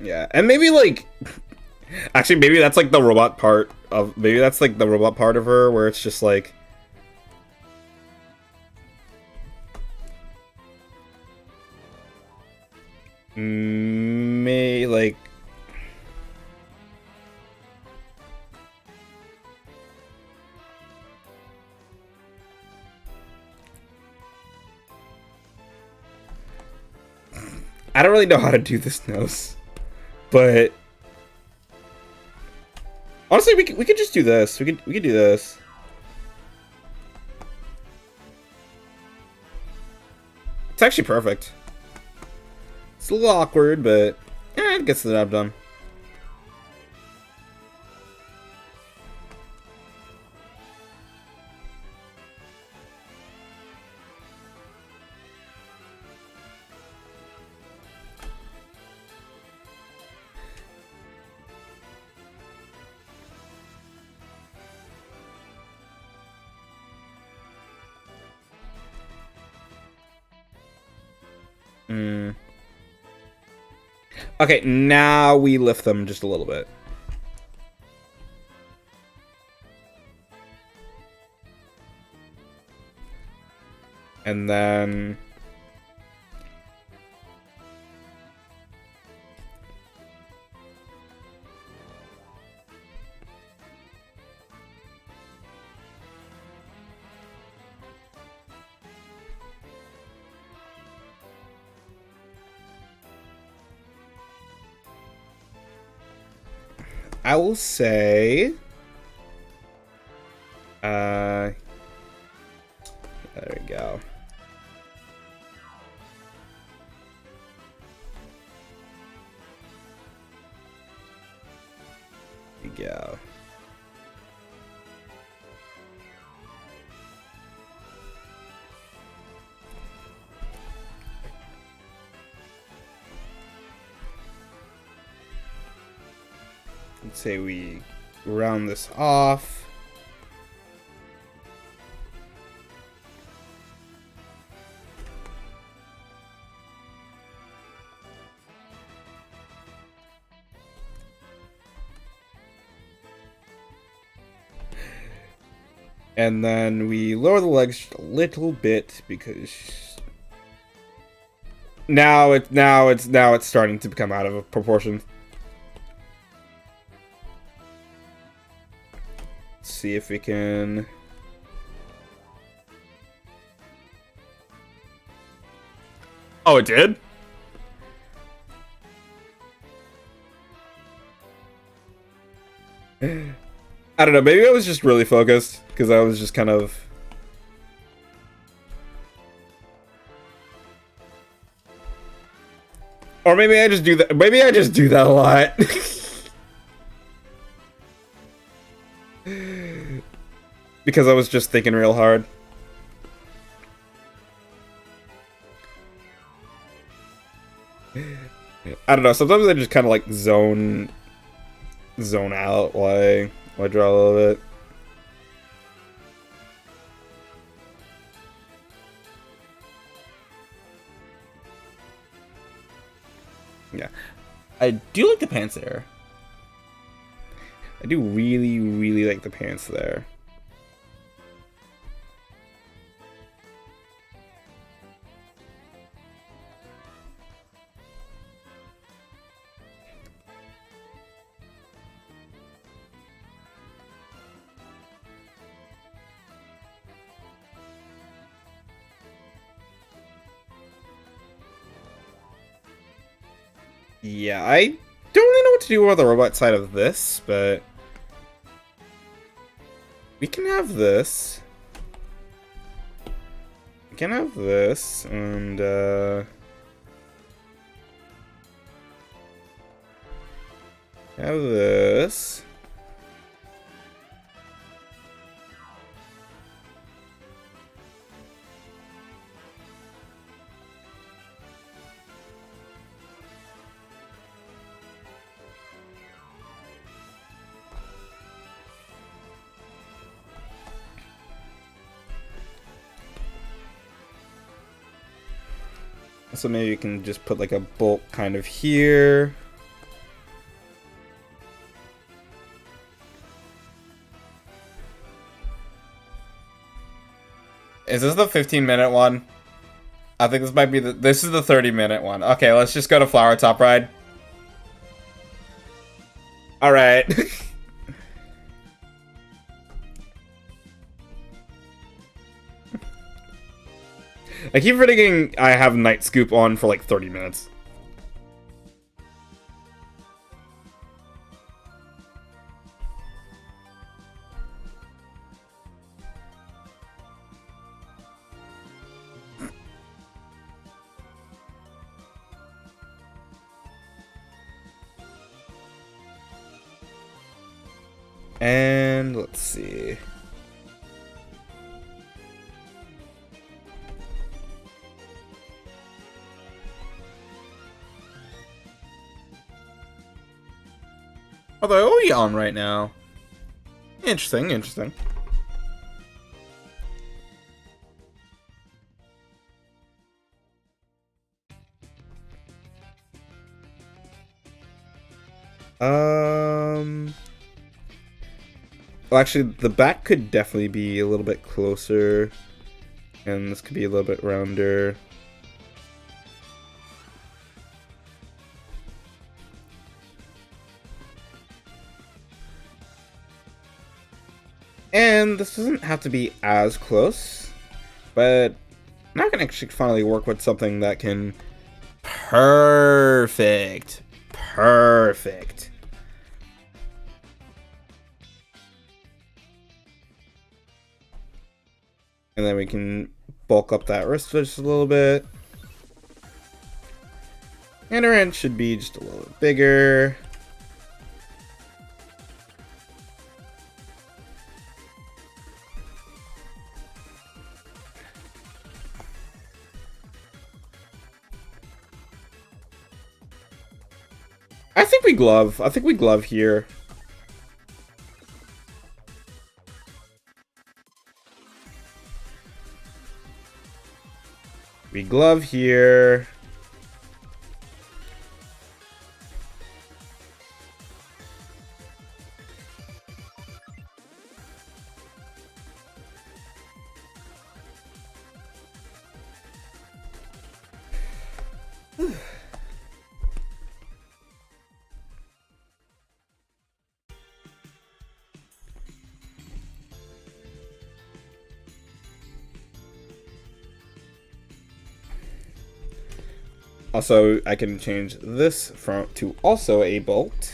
Speaker 2: Yeah, and maybe like, actually maybe that's like the robot part of, maybe that's like the robot part of her where it's just like, may like, I don't really know how to do this nose. But honestly, we could just do this. We could do this. It's actually perfect. It's a little awkward, but it gets the job done. Okay, now we lift them just a little bit. And then I will say... there we go. There we go. Let's say we round this off. And then we lower the legs just a little bit because now it's starting to become out of proportion. Let's see if we can. Oh, it did? I don't know, maybe I was just really focused, because I was just kind of... Or maybe I just do that, a lot. Because I was just thinking real hard. I don't know, sometimes I just kind of like zone out while I draw a little bit. Yeah. I do like the pants there. I do really, really like the pants there. Yeah, I don't really know what to do with the robot side of this, but we can have this. We can have this, and have this. So maybe you can just put like a bolt kind of here. Is this the 15-minute one? I think this might be this is the 30-minute one. Okay, let's just go to Flower Top Ride. Alright. I keep forgetting I have Night Scoop on for like 30 minutes. And let's see. Are they all on right now? Interesting, interesting. Well, actually, the back could definitely be a little bit closer, and this could be a little bit rounder. And this doesn't have to be as close, but now I can actually finally work with something that can... Perfect. And then we can bulk up that wrist just a little bit. And our hand should be just a little bit bigger. I think we glove. I think we glove here. We glove here. Also, I can change this from to also a bolt.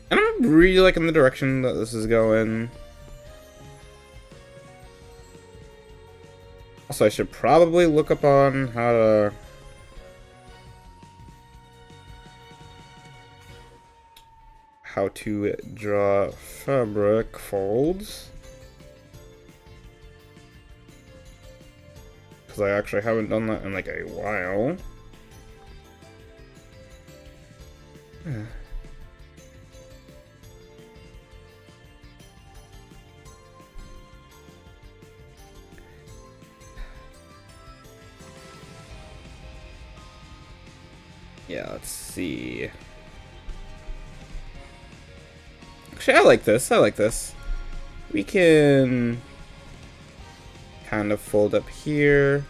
Speaker 2: And I'm really liking the direction that this is going. Also, I should probably look up on how to draw fabric folds, because I actually haven't done that in like a while. Yeah, let's see. Actually, I like this. I like this. We can kind of fold up here.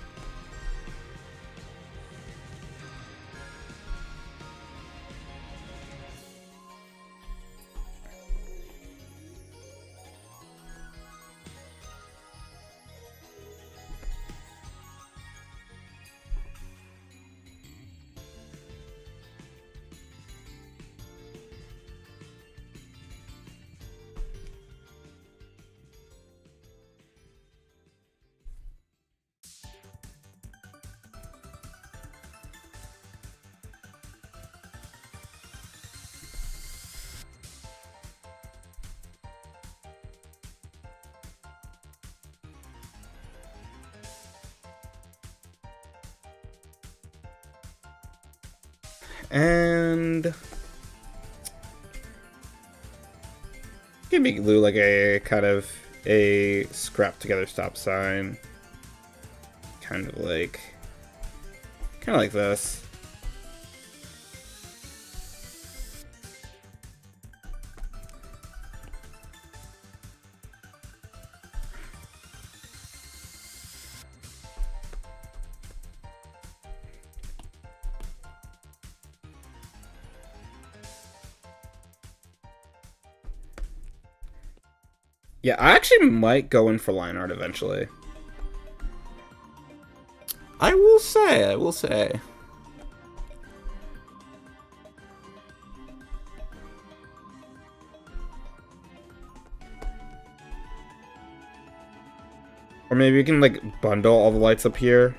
Speaker 2: And can make Lou like a kind of a scrap together stop sign. Kind of like this. Yeah, I actually might go in for line art eventually.
Speaker 1: I will say.
Speaker 2: Or maybe we can like bundle all the lights up here.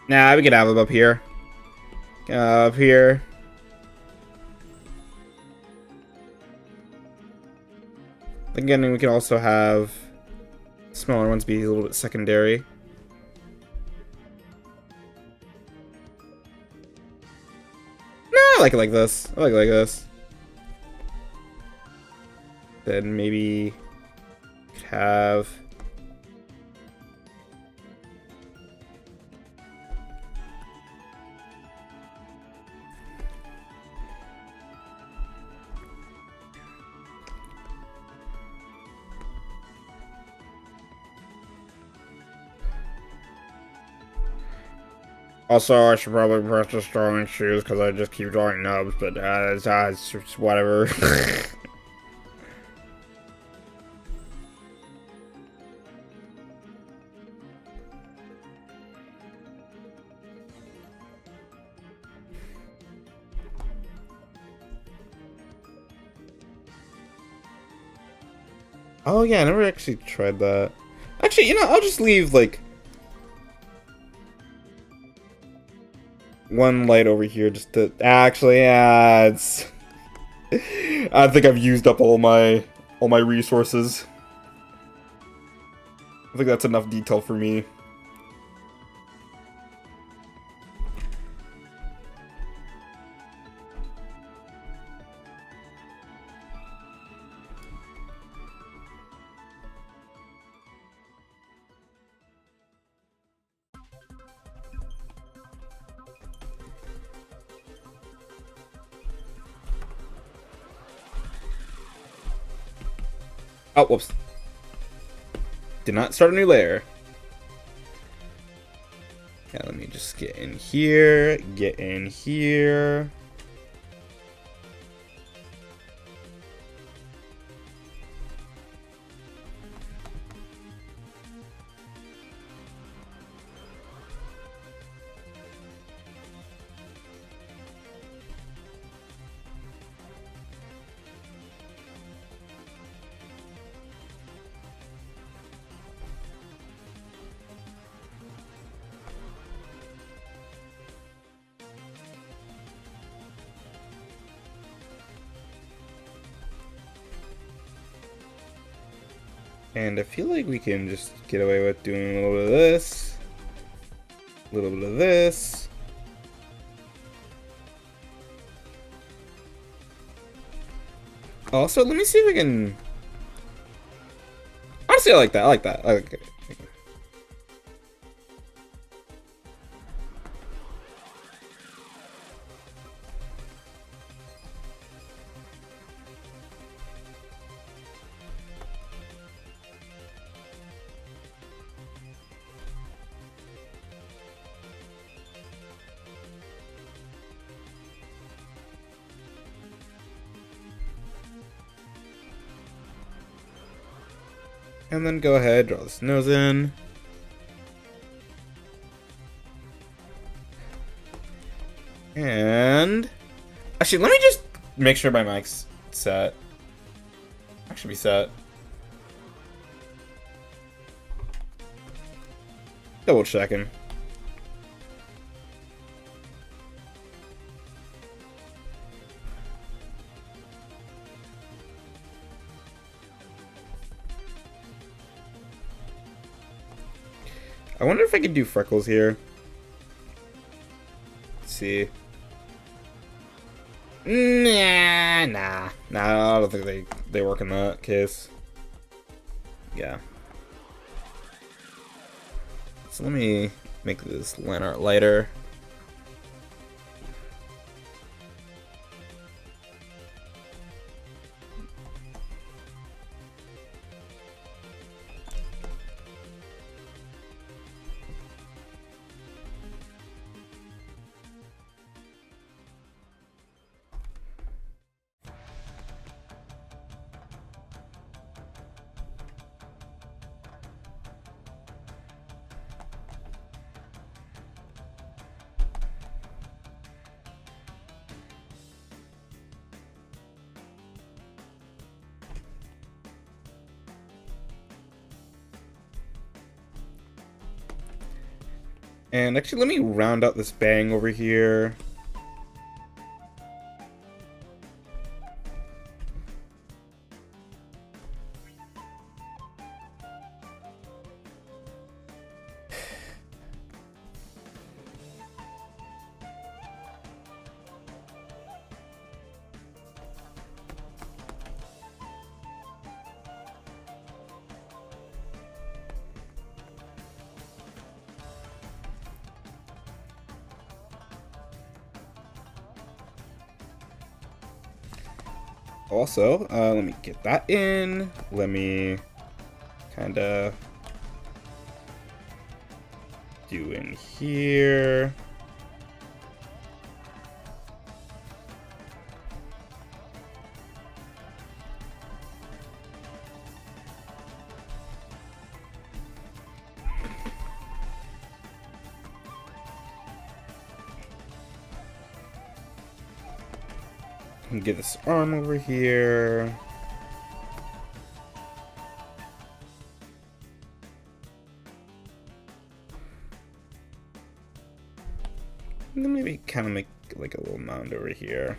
Speaker 2: Nah, we can have them up here. Up here. Again, we can also have smaller ones be a little bit secondary. No, I like it like this. I like it like this. Then maybe we could have... Also, I should probably practice drawing shoes because I just keep drawing nubs, but it's whatever. Oh yeah, I never actually tried that. Actually, you know, I'll just leave like one light over here just to actually, yeah, it's I think I've used up all my resources. I think that's enough detail for me. Oh, whoops. Did not start a new layer. Yeah, let me just get in here, get in here. And I feel like we can just get away with doing a little bit of this, a little bit of this. Also, let me see if we can... Honestly, I like that. I like that. I like it. And then go ahead, draw this nose in. And actually, let me just make sure my mic's set. I should be set. Double checking. I wonder if I could do freckles here. Let's see. Nah, I don't think they work in that case. Yeah. So let me make this line art lighter. And actually, let me round out this bang over here. Also, let me get that in. Let me kind of do in here. Get this arm over here. And then maybe kind of make like a little mound over here.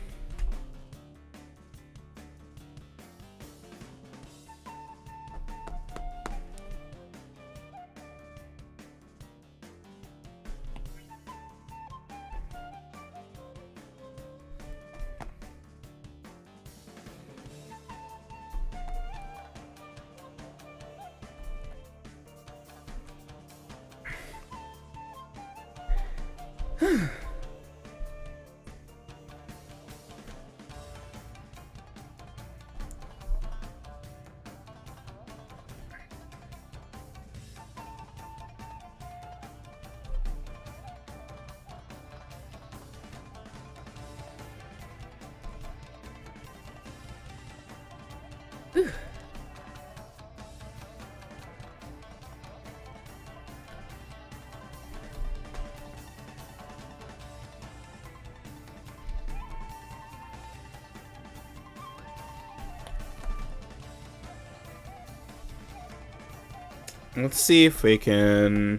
Speaker 2: Let's see if we can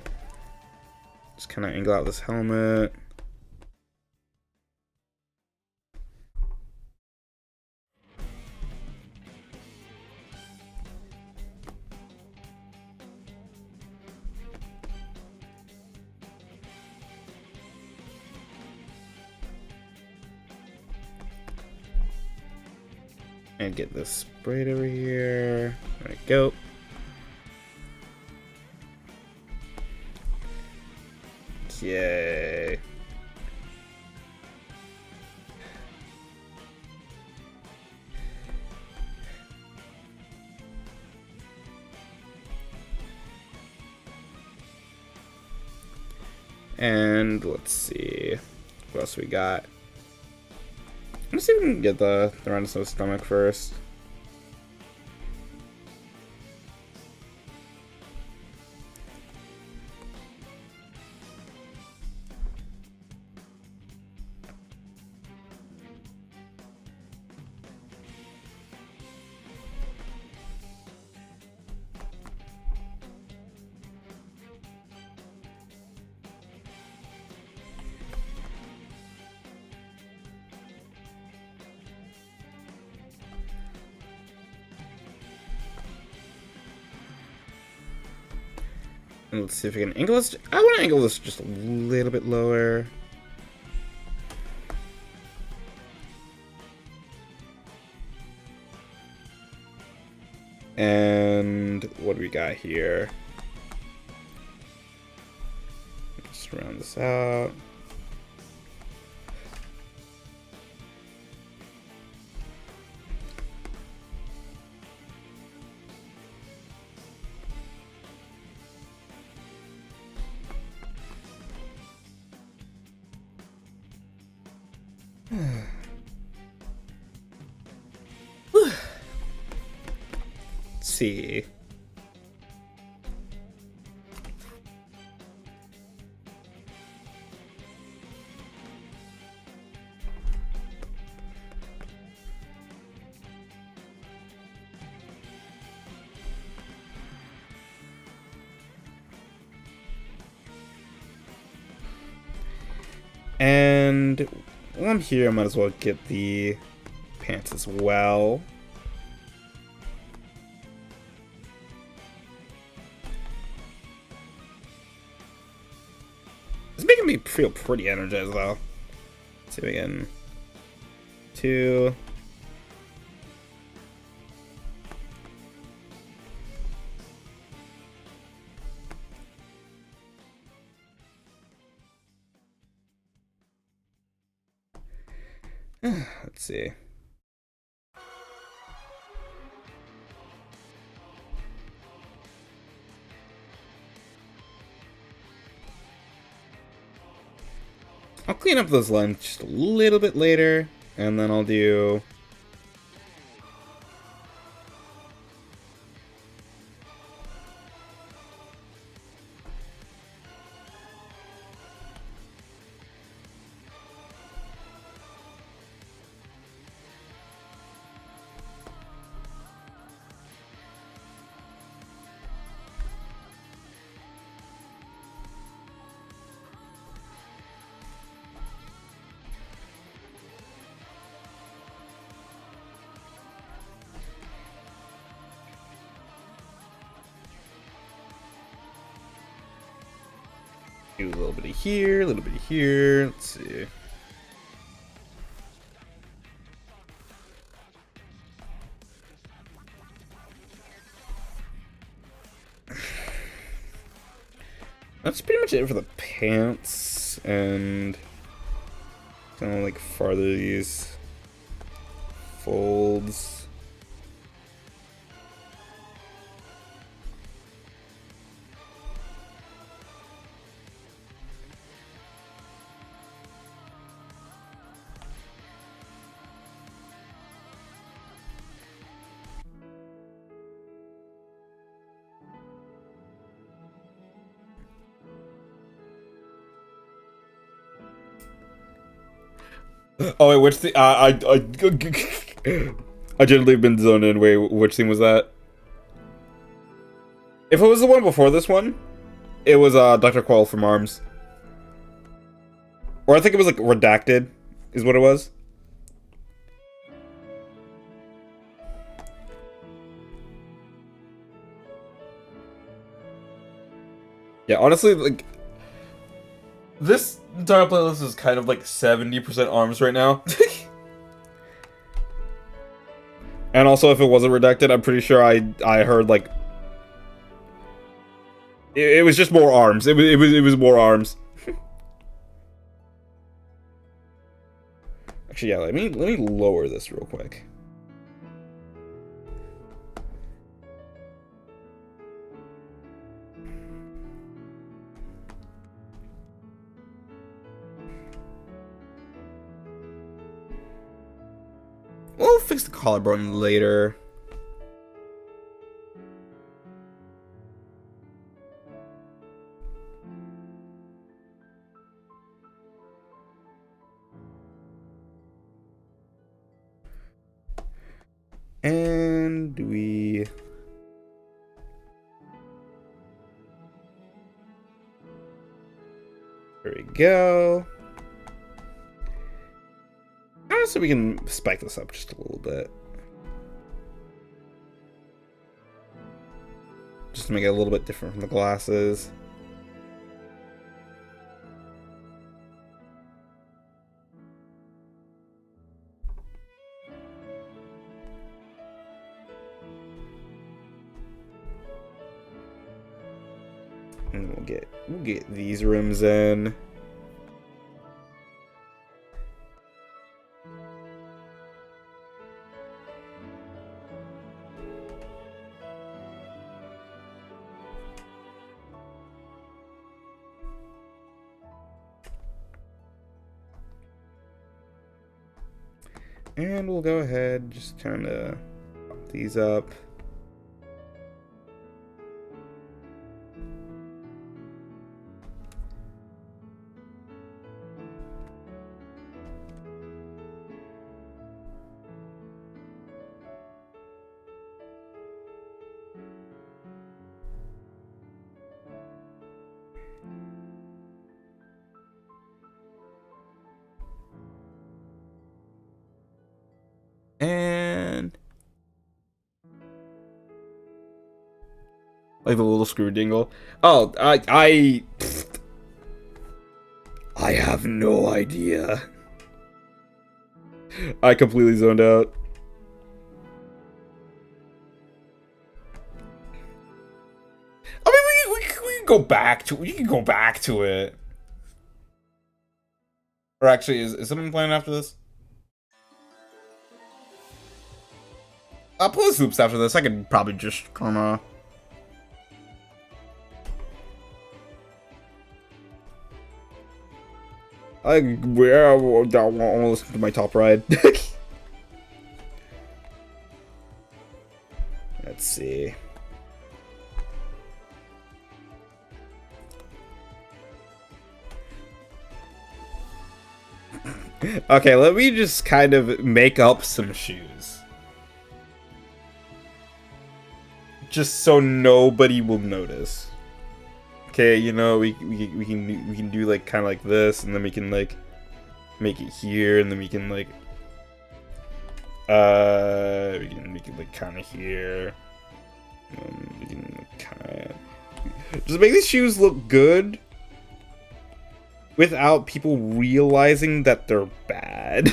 Speaker 2: just kind of angle out this helmet. And get this sprayed over here. There we go. Yay. And let's see what else we got. Let's see if we can get the Tyrannosaurus stomach first. And let's see if we can angle this. I want to angle this just a little bit lower. And what do we got here? Just round this out. Let's see. And while I'm here, I might as well get the pants as well. It's making me feel pretty energized though. Let's see if we can. 2. Let's see. I'll clean up those lines just a little bit later, and then I'll do... Do a little bit of here, a little bit of here. Let's see. That's pretty much it for the pants, and kind of like farther these folds. Oh wait, which the I generally been zoned in. Wait, which theme was that? If it was the one before this one, it was Dr. Quell from ARMS. Or I think it was like Redacted, is what it was. Yeah, honestly, like this entire playlist is kind of like 70% ARMS right now. And also, if it wasn't Redacted, I'm pretty sure I heard like it was just more ARMS. It was more ARMS. Actually, yeah. Let me lower this real quick. We'll fix the collarbone later. And we... There we go. So we can spike this up just a little bit. Just to make it a little bit different from the glasses. And we'll get these rims in. And we'll go ahead, just kind of pop these up. And like the little screw dingle. Oh, I have no idea. I completely zoned out. I mean, we can go back to it. Or actually, is someone playing after this? I'll play the Swoops after this. I could probably just kinda... I want to listen to my top ride. Let's see. Okay, let me just kind of make up some shoes. Just so nobody will notice. Okay, you know, we can do like kind of like this, and then we can like make it here, and then we can like we can like kind of here. We can kind of just make these shoes look good, without people realizing that they're bad.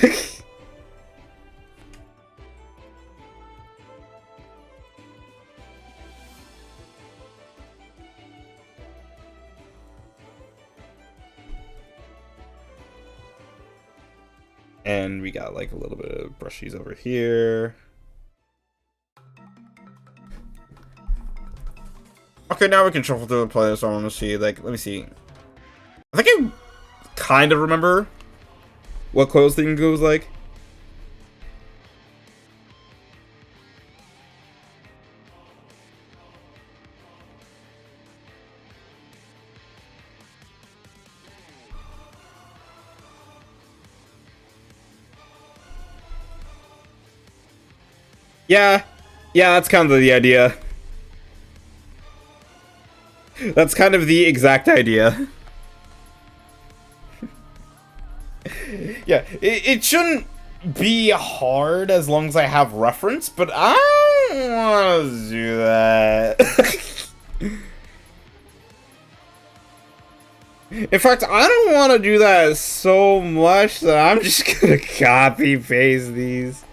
Speaker 2: And we got like a little bit of brushies over here. Okay, now we can shuffle through the playlist. I want to see, like, let me see. I think I kind of remember what Coil's theme goes like. Yeah, that's kind of the idea. That's kind of the exact idea. Yeah, it shouldn't be hard as long as I have reference, but I don't want to do that. In fact, I don't want to do that so much that I'm just gonna copy paste these.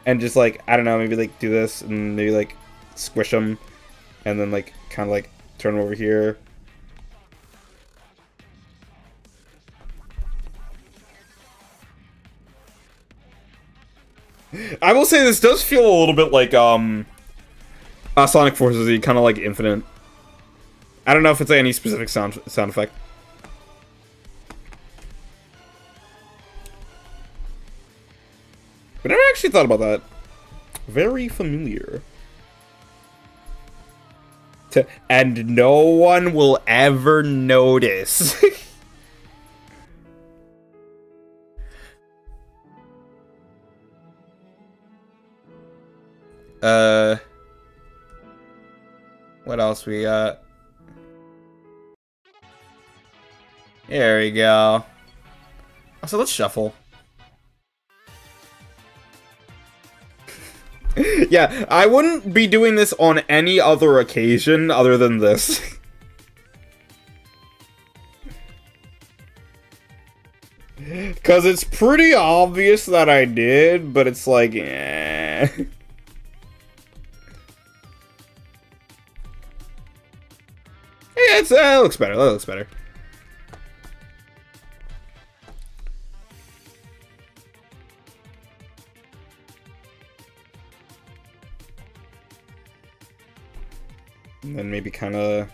Speaker 2: And just like, I don't know, maybe like do this and maybe like squish them. And then like, kind of like turn them over here. I will say this does feel a little bit like Sonic Forces, kind of like Infinite. I don't know if it's any specific sound effect. But I never actually thought about that. Very familiar. And no one will ever notice. What else we got? There we go. So let's shuffle. Yeah, I wouldn't be doing this on any other occasion other than this. Because it's pretty obvious that I did, but it's like, eh. Yeah, it looks better. That looks better. And then maybe kind of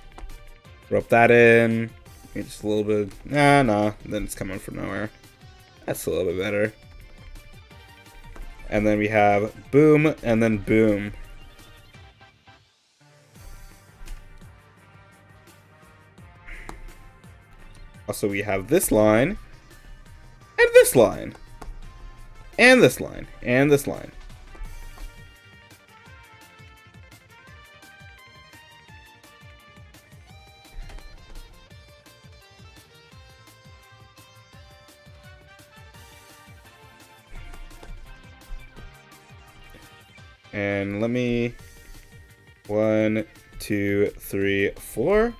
Speaker 2: rub that in. Maybe just a little bit. Nah. Then it's coming from nowhere. That's a little bit better. And then we have boom and then boom. Also, we have this line, and this line, and this line, and this line. And let me 1, 2, 3, 4.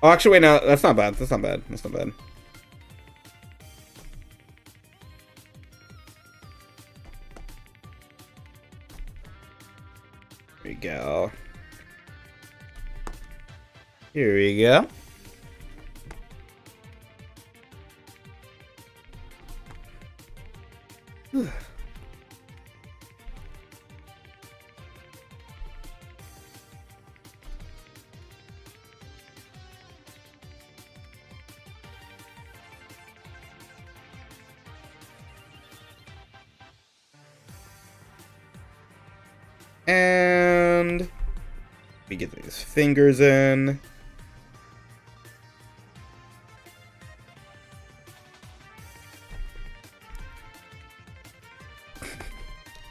Speaker 2: Oh, actually, wait, no, that's not bad. That's not bad. That's not bad. There we go. Here we go. And we get these fingers in.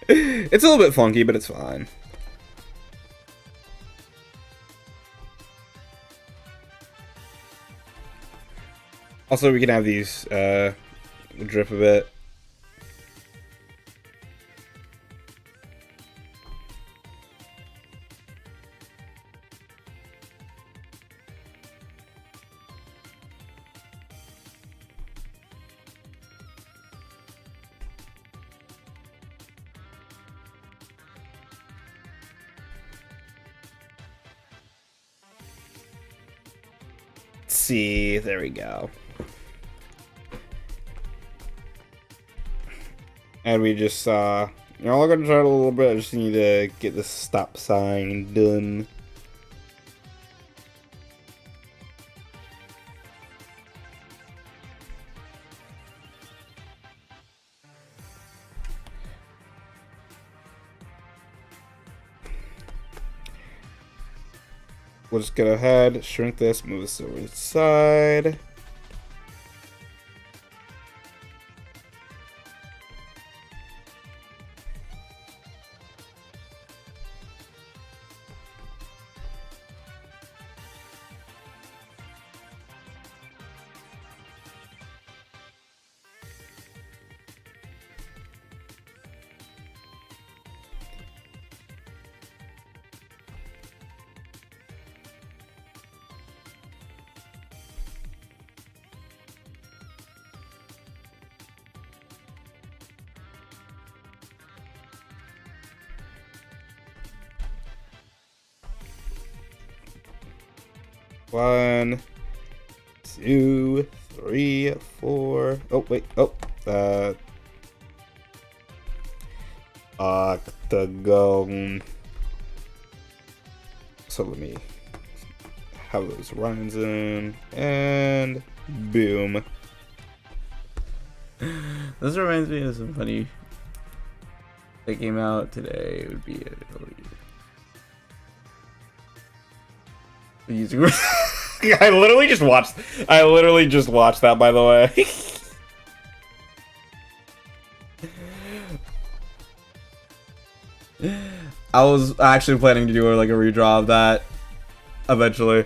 Speaker 2: It's a little bit funky, but it's fine. Also, we can have these drip a bit. see. There we go. And we just, you know, I'm gonna try it a little bit. I just need to get the stop sign done. We'll just go ahead, shrink this, move this over to the side. One, two, three, four. Oh, wait. Oh, octagon. So let me have those lines in, and boom. This reminds me of some funny that came out today. It would be using. I literally just watched that, by the way. I was actually planning to do like a redraw of that eventually.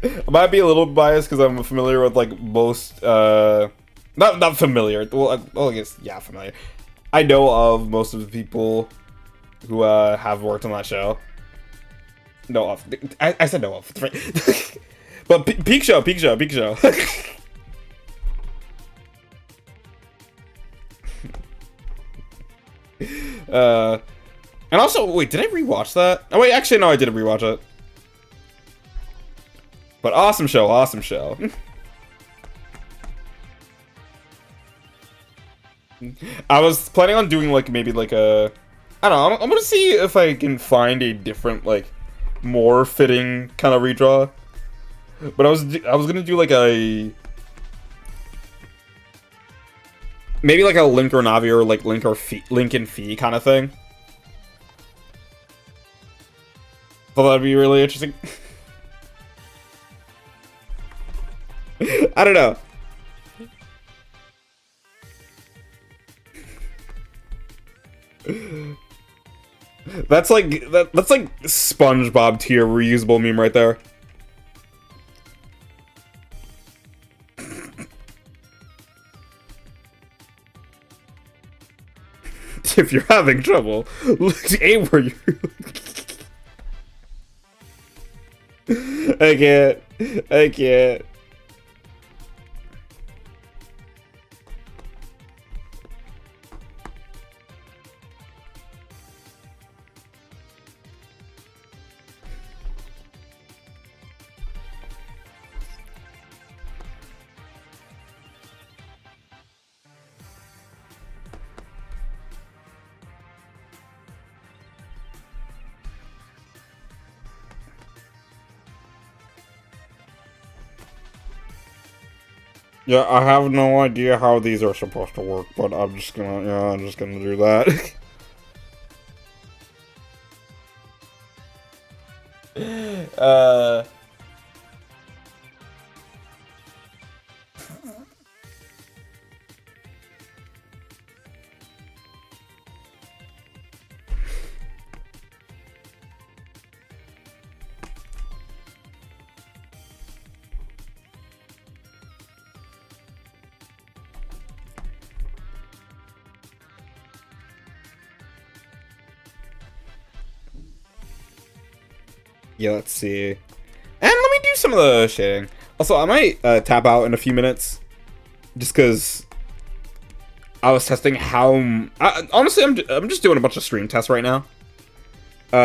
Speaker 2: I might be a little biased because I'm familiar with like most not familiar. Well, I guess yeah, familiar. I know of most of the people who have worked on that show. Know of. I said know of. Right. But peak show. And also, wait, did I rewatch that? Oh wait, actually no, I didn't rewatch it. But awesome show. I was planning on doing like maybe like a, I don't know. I'm gonna see if I can find a different like more fitting kind of redraw. But I was gonna do like a maybe like a Link or Navi or like Link and Fee kind of thing. Thought that'd be really interesting. I don't know. That's like that's like SpongeBob tier reusable meme right there. If you're having trouble, aim where you. I can't. Yeah, I have no idea how these are supposed to work, but I'm just gonna do that. Yeah, let's see. And let me do some of the shading. Also, I might tap out in a few minutes. Just because I was testing how. Honestly, I'm just doing a bunch of stream tests right now.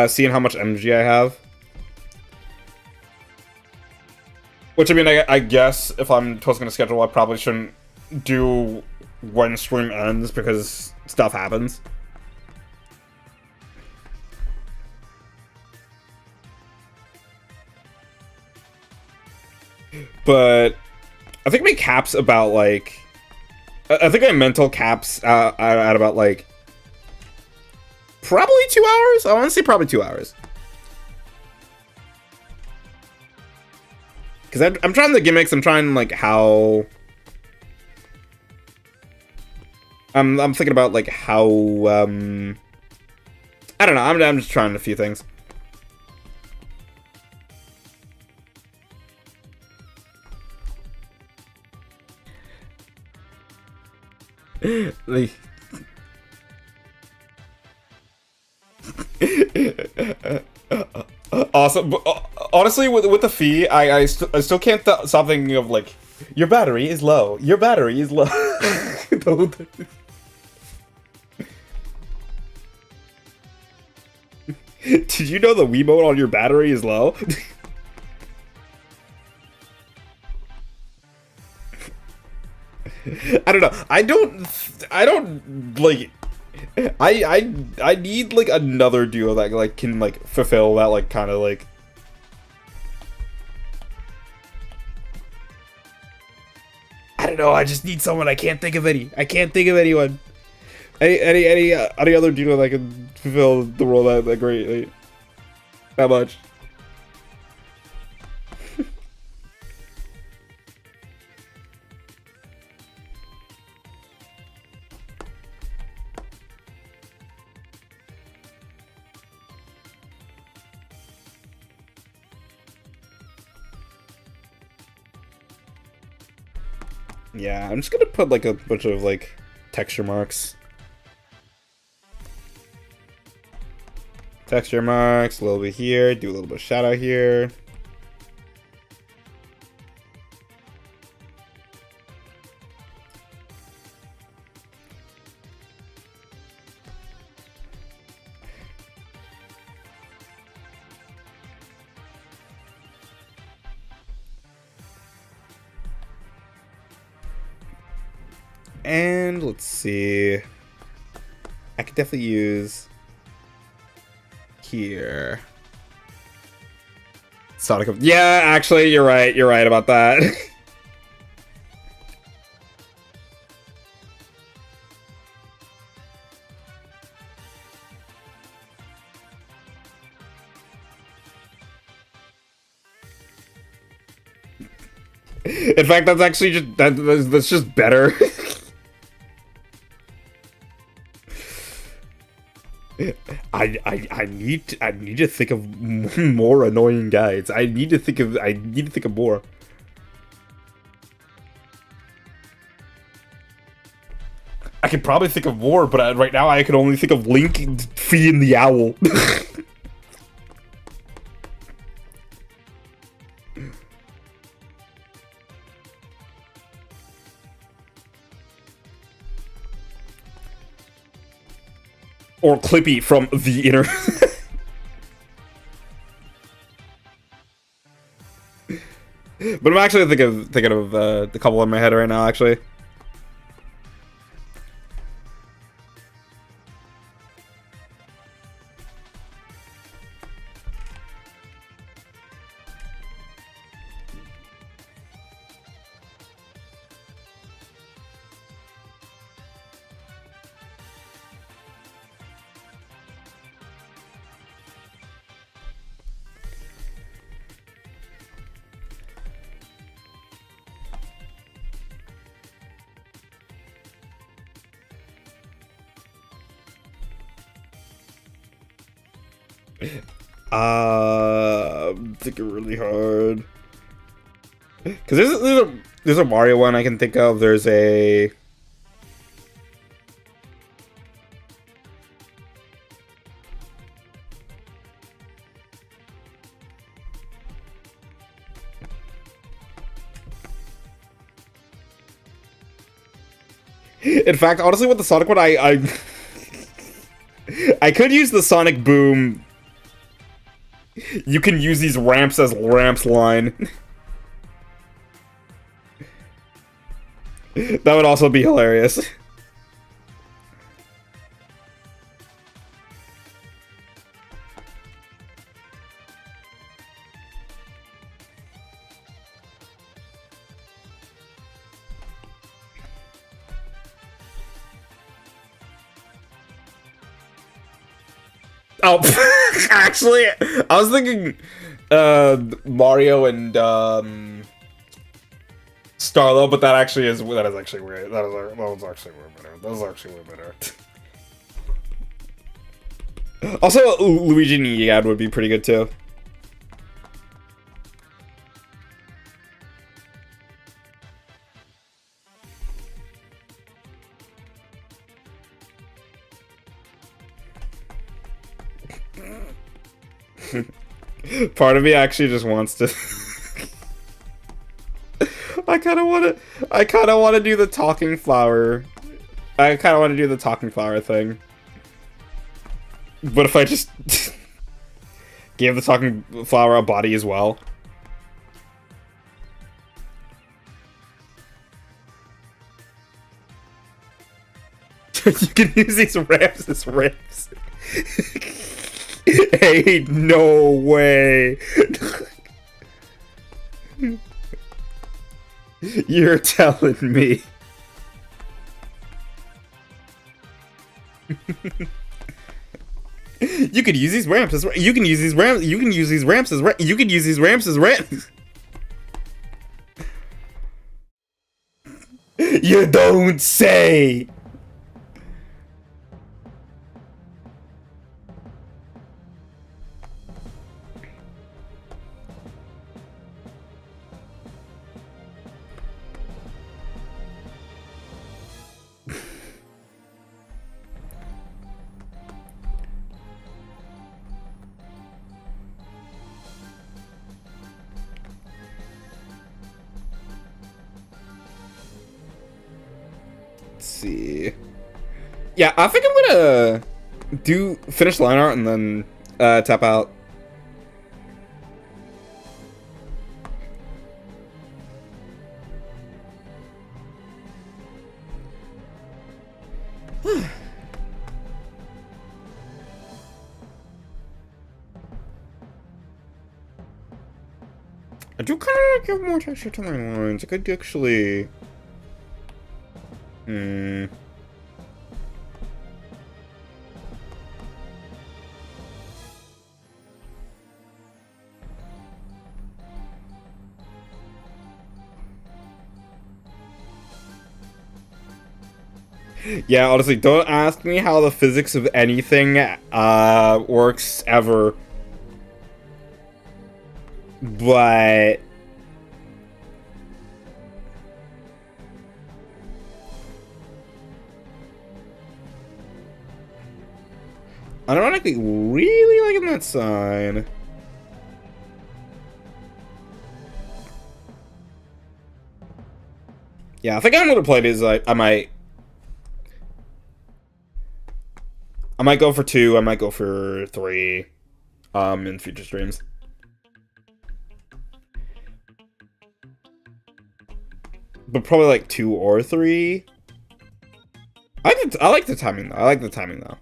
Speaker 2: Seeing how much energy I have. Which, I mean, I guess if I'm posting a schedule, I probably shouldn't do when stream ends because stuff happens. But I think my cap's about, like... I think my mental cap's at about, like... probably 2 hours? I want to say probably 2 hours. Because I'm trying the gimmicks, I'm trying, like, how... I'm thinking about, like, how, I don't know, I'm just trying a few things. Like... Awesome. But, honestly, with the fee, I still can't stop thinking of, like, your battery is low. Your battery is low. Did you know the Wiimote on your battery is low? I don't know. I don't like. I need like another duo that like can like fulfill that like kind of like. I don't know. I just need someone. I can't think of any. I can't think of anyone. Any other duo that can fulfill the role that greatly, that much. Yeah, I'm just gonna put like a bunch of like texture marks. Texture marks, a little bit here, do a little bit of shadow here. And let's see. I could definitely use here. Sonic. Yeah, actually, you're right. You're right about that. In fact, that's actually just that's just better. I need to think of more annoying guides. I need to think of more. I could probably think of more, but right now I can only think of Link feeding the owl. Or Clippy from the inner. But I'm actually thinking of the couple in my head right now, actually. I'm thinking really hard. Cause there's a Mario one I can think of. There's a In fact, honestly, with the Sonic one, I could use the Sonic Boom. You can use these ramps as ramps line. That would also be hilarious. Oh, actually, I was thinking Mario and Starlo, but that is actually weird. That was actually way better. That was actually way better. Also, Luigi and Ead would be pretty good too. Part of me actually just wants to. I kind of want to do the talking flower. I kind of want to do the talking flower thing. But if I just gave the talking flower a body as well. You can use these ramps as ramps. Hey, no way. You're telling me. You could use these ramps as you can use these ramps. You can use these ramps as you can use these ramps as ramps. You don't say. See. Yeah, I think I'm gonna finish line art and then tap out. I do kind of give more texture to my lines. I could actually. Yeah, honestly, don't ask me how the physics of anything works ever. But ironically, really liking that sign. Yeah, I think I'm gonna play this. I might go for 2. I might go for 3. In future streams. But probably like 2 or 3. I like the timing though. I like the timing though.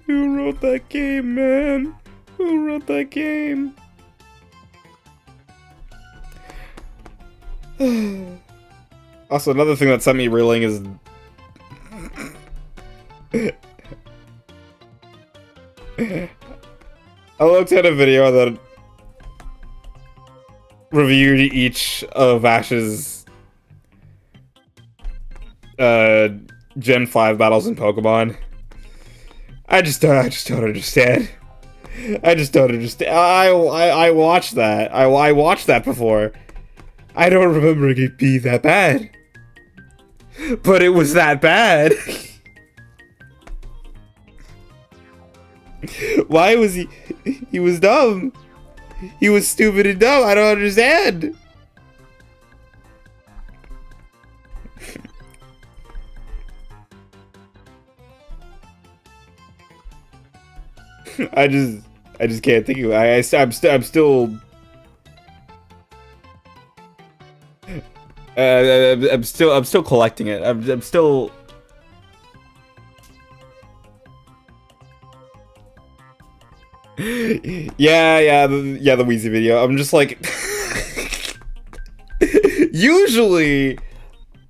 Speaker 2: Who wrote that game, man? Who wrote that game? Also, another thing that sent me reeling is I looked at a video that reviewed each of Ash's Gen 5 battles in Pokemon. I just don't understand. I just don't understand. I watched that. I watched that before. I don't remember it being that bad. But it was that bad. Why was he? He was dumb. He was stupid and dumb. I don't understand. I just can't think of it. I'm still. I'm still collecting it. I'm still. Yeah, the Wheezy video. I'm just like. Usually,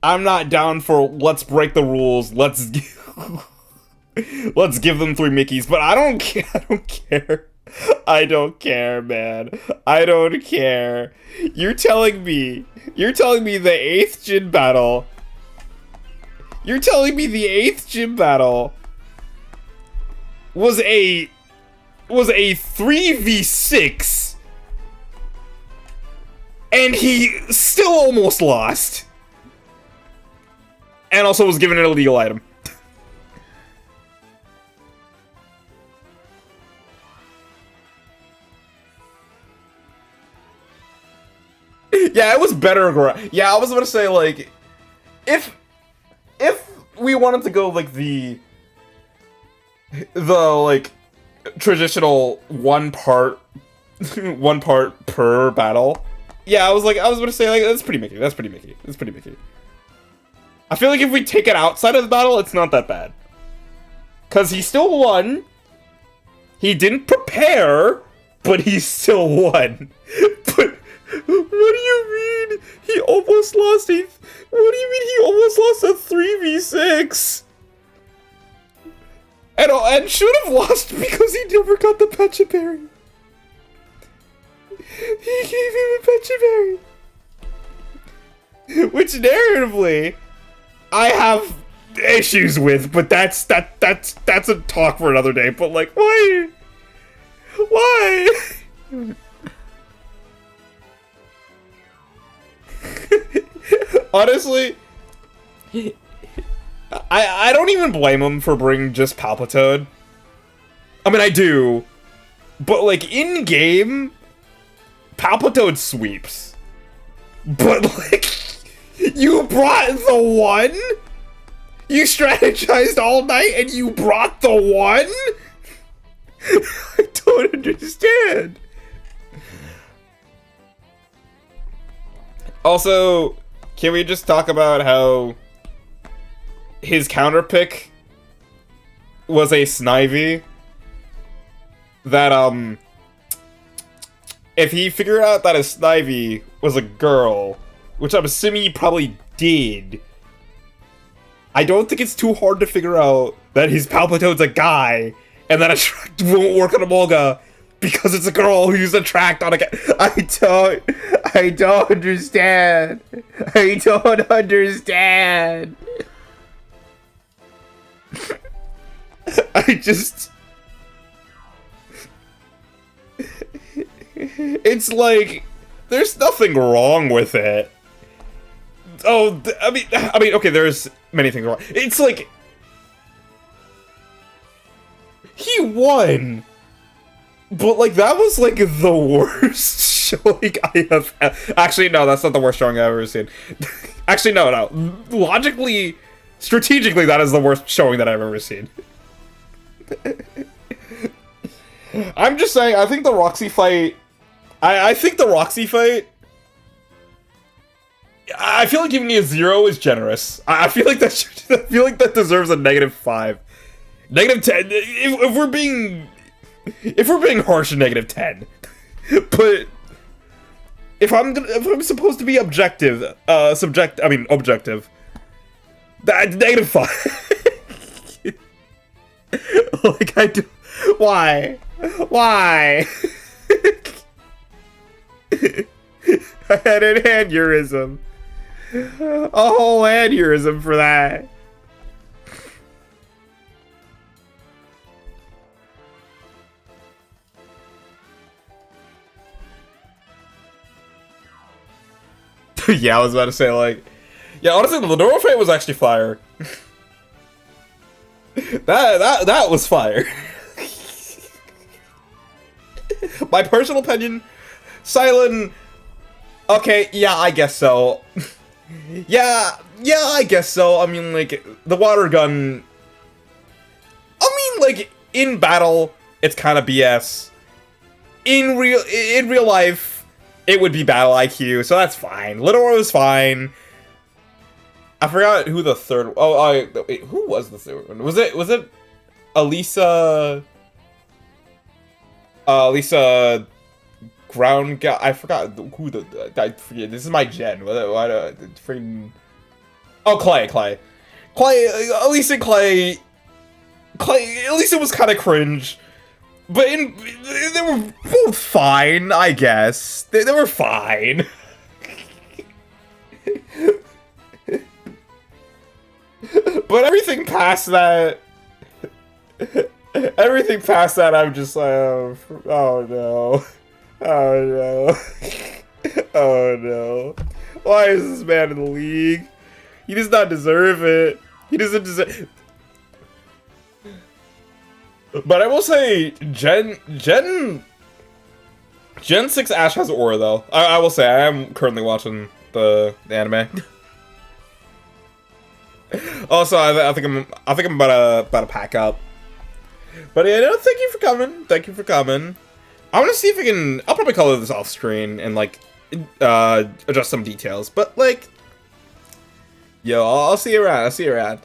Speaker 2: I'm not down for let's break the rules. Let's give them 3 Mickeys, but I don't care. I don't care, man. I don't care. You're telling me the 8th gym battle. You're telling me the 8th gym battle was a 3v6 and he still almost lost. And also was given an illegal item. Yeah, it was better. Yeah, I was gonna say, like, if we wanted to go like the like traditional one part per battle. Yeah, I was gonna say, like, that's pretty Mickey. That's pretty Mickey. I feel like if we take it outside of the battle, it's not that bad. Cause he still won. He didn't prepare, but he still won. But what do you mean he almost lost what do you mean he almost lost a 3v6? And should have lost because he never got the Pecha Berry. He gave him a Pecha Berry. Which narratively I have issues with, but that's a talk for another day. But like, why? Honestly, I don't even blame him for bringing just Palpitoad. I mean, I do, but like in game, Palpitoad sweeps. But like, you brought the one. You strategized all night and you brought the one. I don't understand. Also, can we just talk about how his counter pick was a Snivy? That, if he figured out that a Snivy was a girl, which I'm assuming he probably did, I don't think it's too hard to figure out that his Palpitoad's a guy, and that Attract won't work on Emolga because it's a girl who used Attract on a guy. I don't understand. I don't understand. It's like, there's nothing wrong with it. Oh, I mean, okay, there's many things wrong. It's like, he won, but like that was like the worst showing I have. Actually, no, that's not the worst showing I've ever seen. Actually, no. Logically, strategically, that is the worst showing that I've ever seen. I'm just saying, I think the Roxy fight. I think the Roxy fight. I feel like giving me a 0 is generous. I feel like that. I feel like that deserves a -5, -10. If we're being harsh, a -10. But if I'm supposed to be objective, objective. That -5. Like I do. Why? I had an aneurysm. A whole aneurysm for that.
Speaker 1: Yeah, I was about to say, like... Yeah, honestly, the Lenora fight was actually fire. that was fire. My personal opinion, Silent... Okay, yeah, I guess so. Yeah, I guess so. I mean, like, the water gun... I mean, like, in battle, it's kind of BS. In real life, it would be battle IQ, so that's fine. Lenora was fine. I forgot who the third... Oh, wait, who was the third one? Was it Elisa... Elisa... Ground guy? I forgot who I forget. This is my gen. What freaking... Oh, Clay. Elisa Clay... Elisa was kind of cringe. But they were both fine, I guess. They were fine. But everything past that, I'm just like, oh no, oh no, oh no. Why is this man in the league? He does not deserve it. He doesn't deserve. But I will say, Gen 6 Ash has aura though. I will say, I am currently watching the anime. Also, I think I'm about to pack up. But yeah, no, thank you for coming. Thank you for coming. I want to see if I can. I'll probably color this off screen and like adjust some details. But like, yo, I'll see you around. I'll see you around.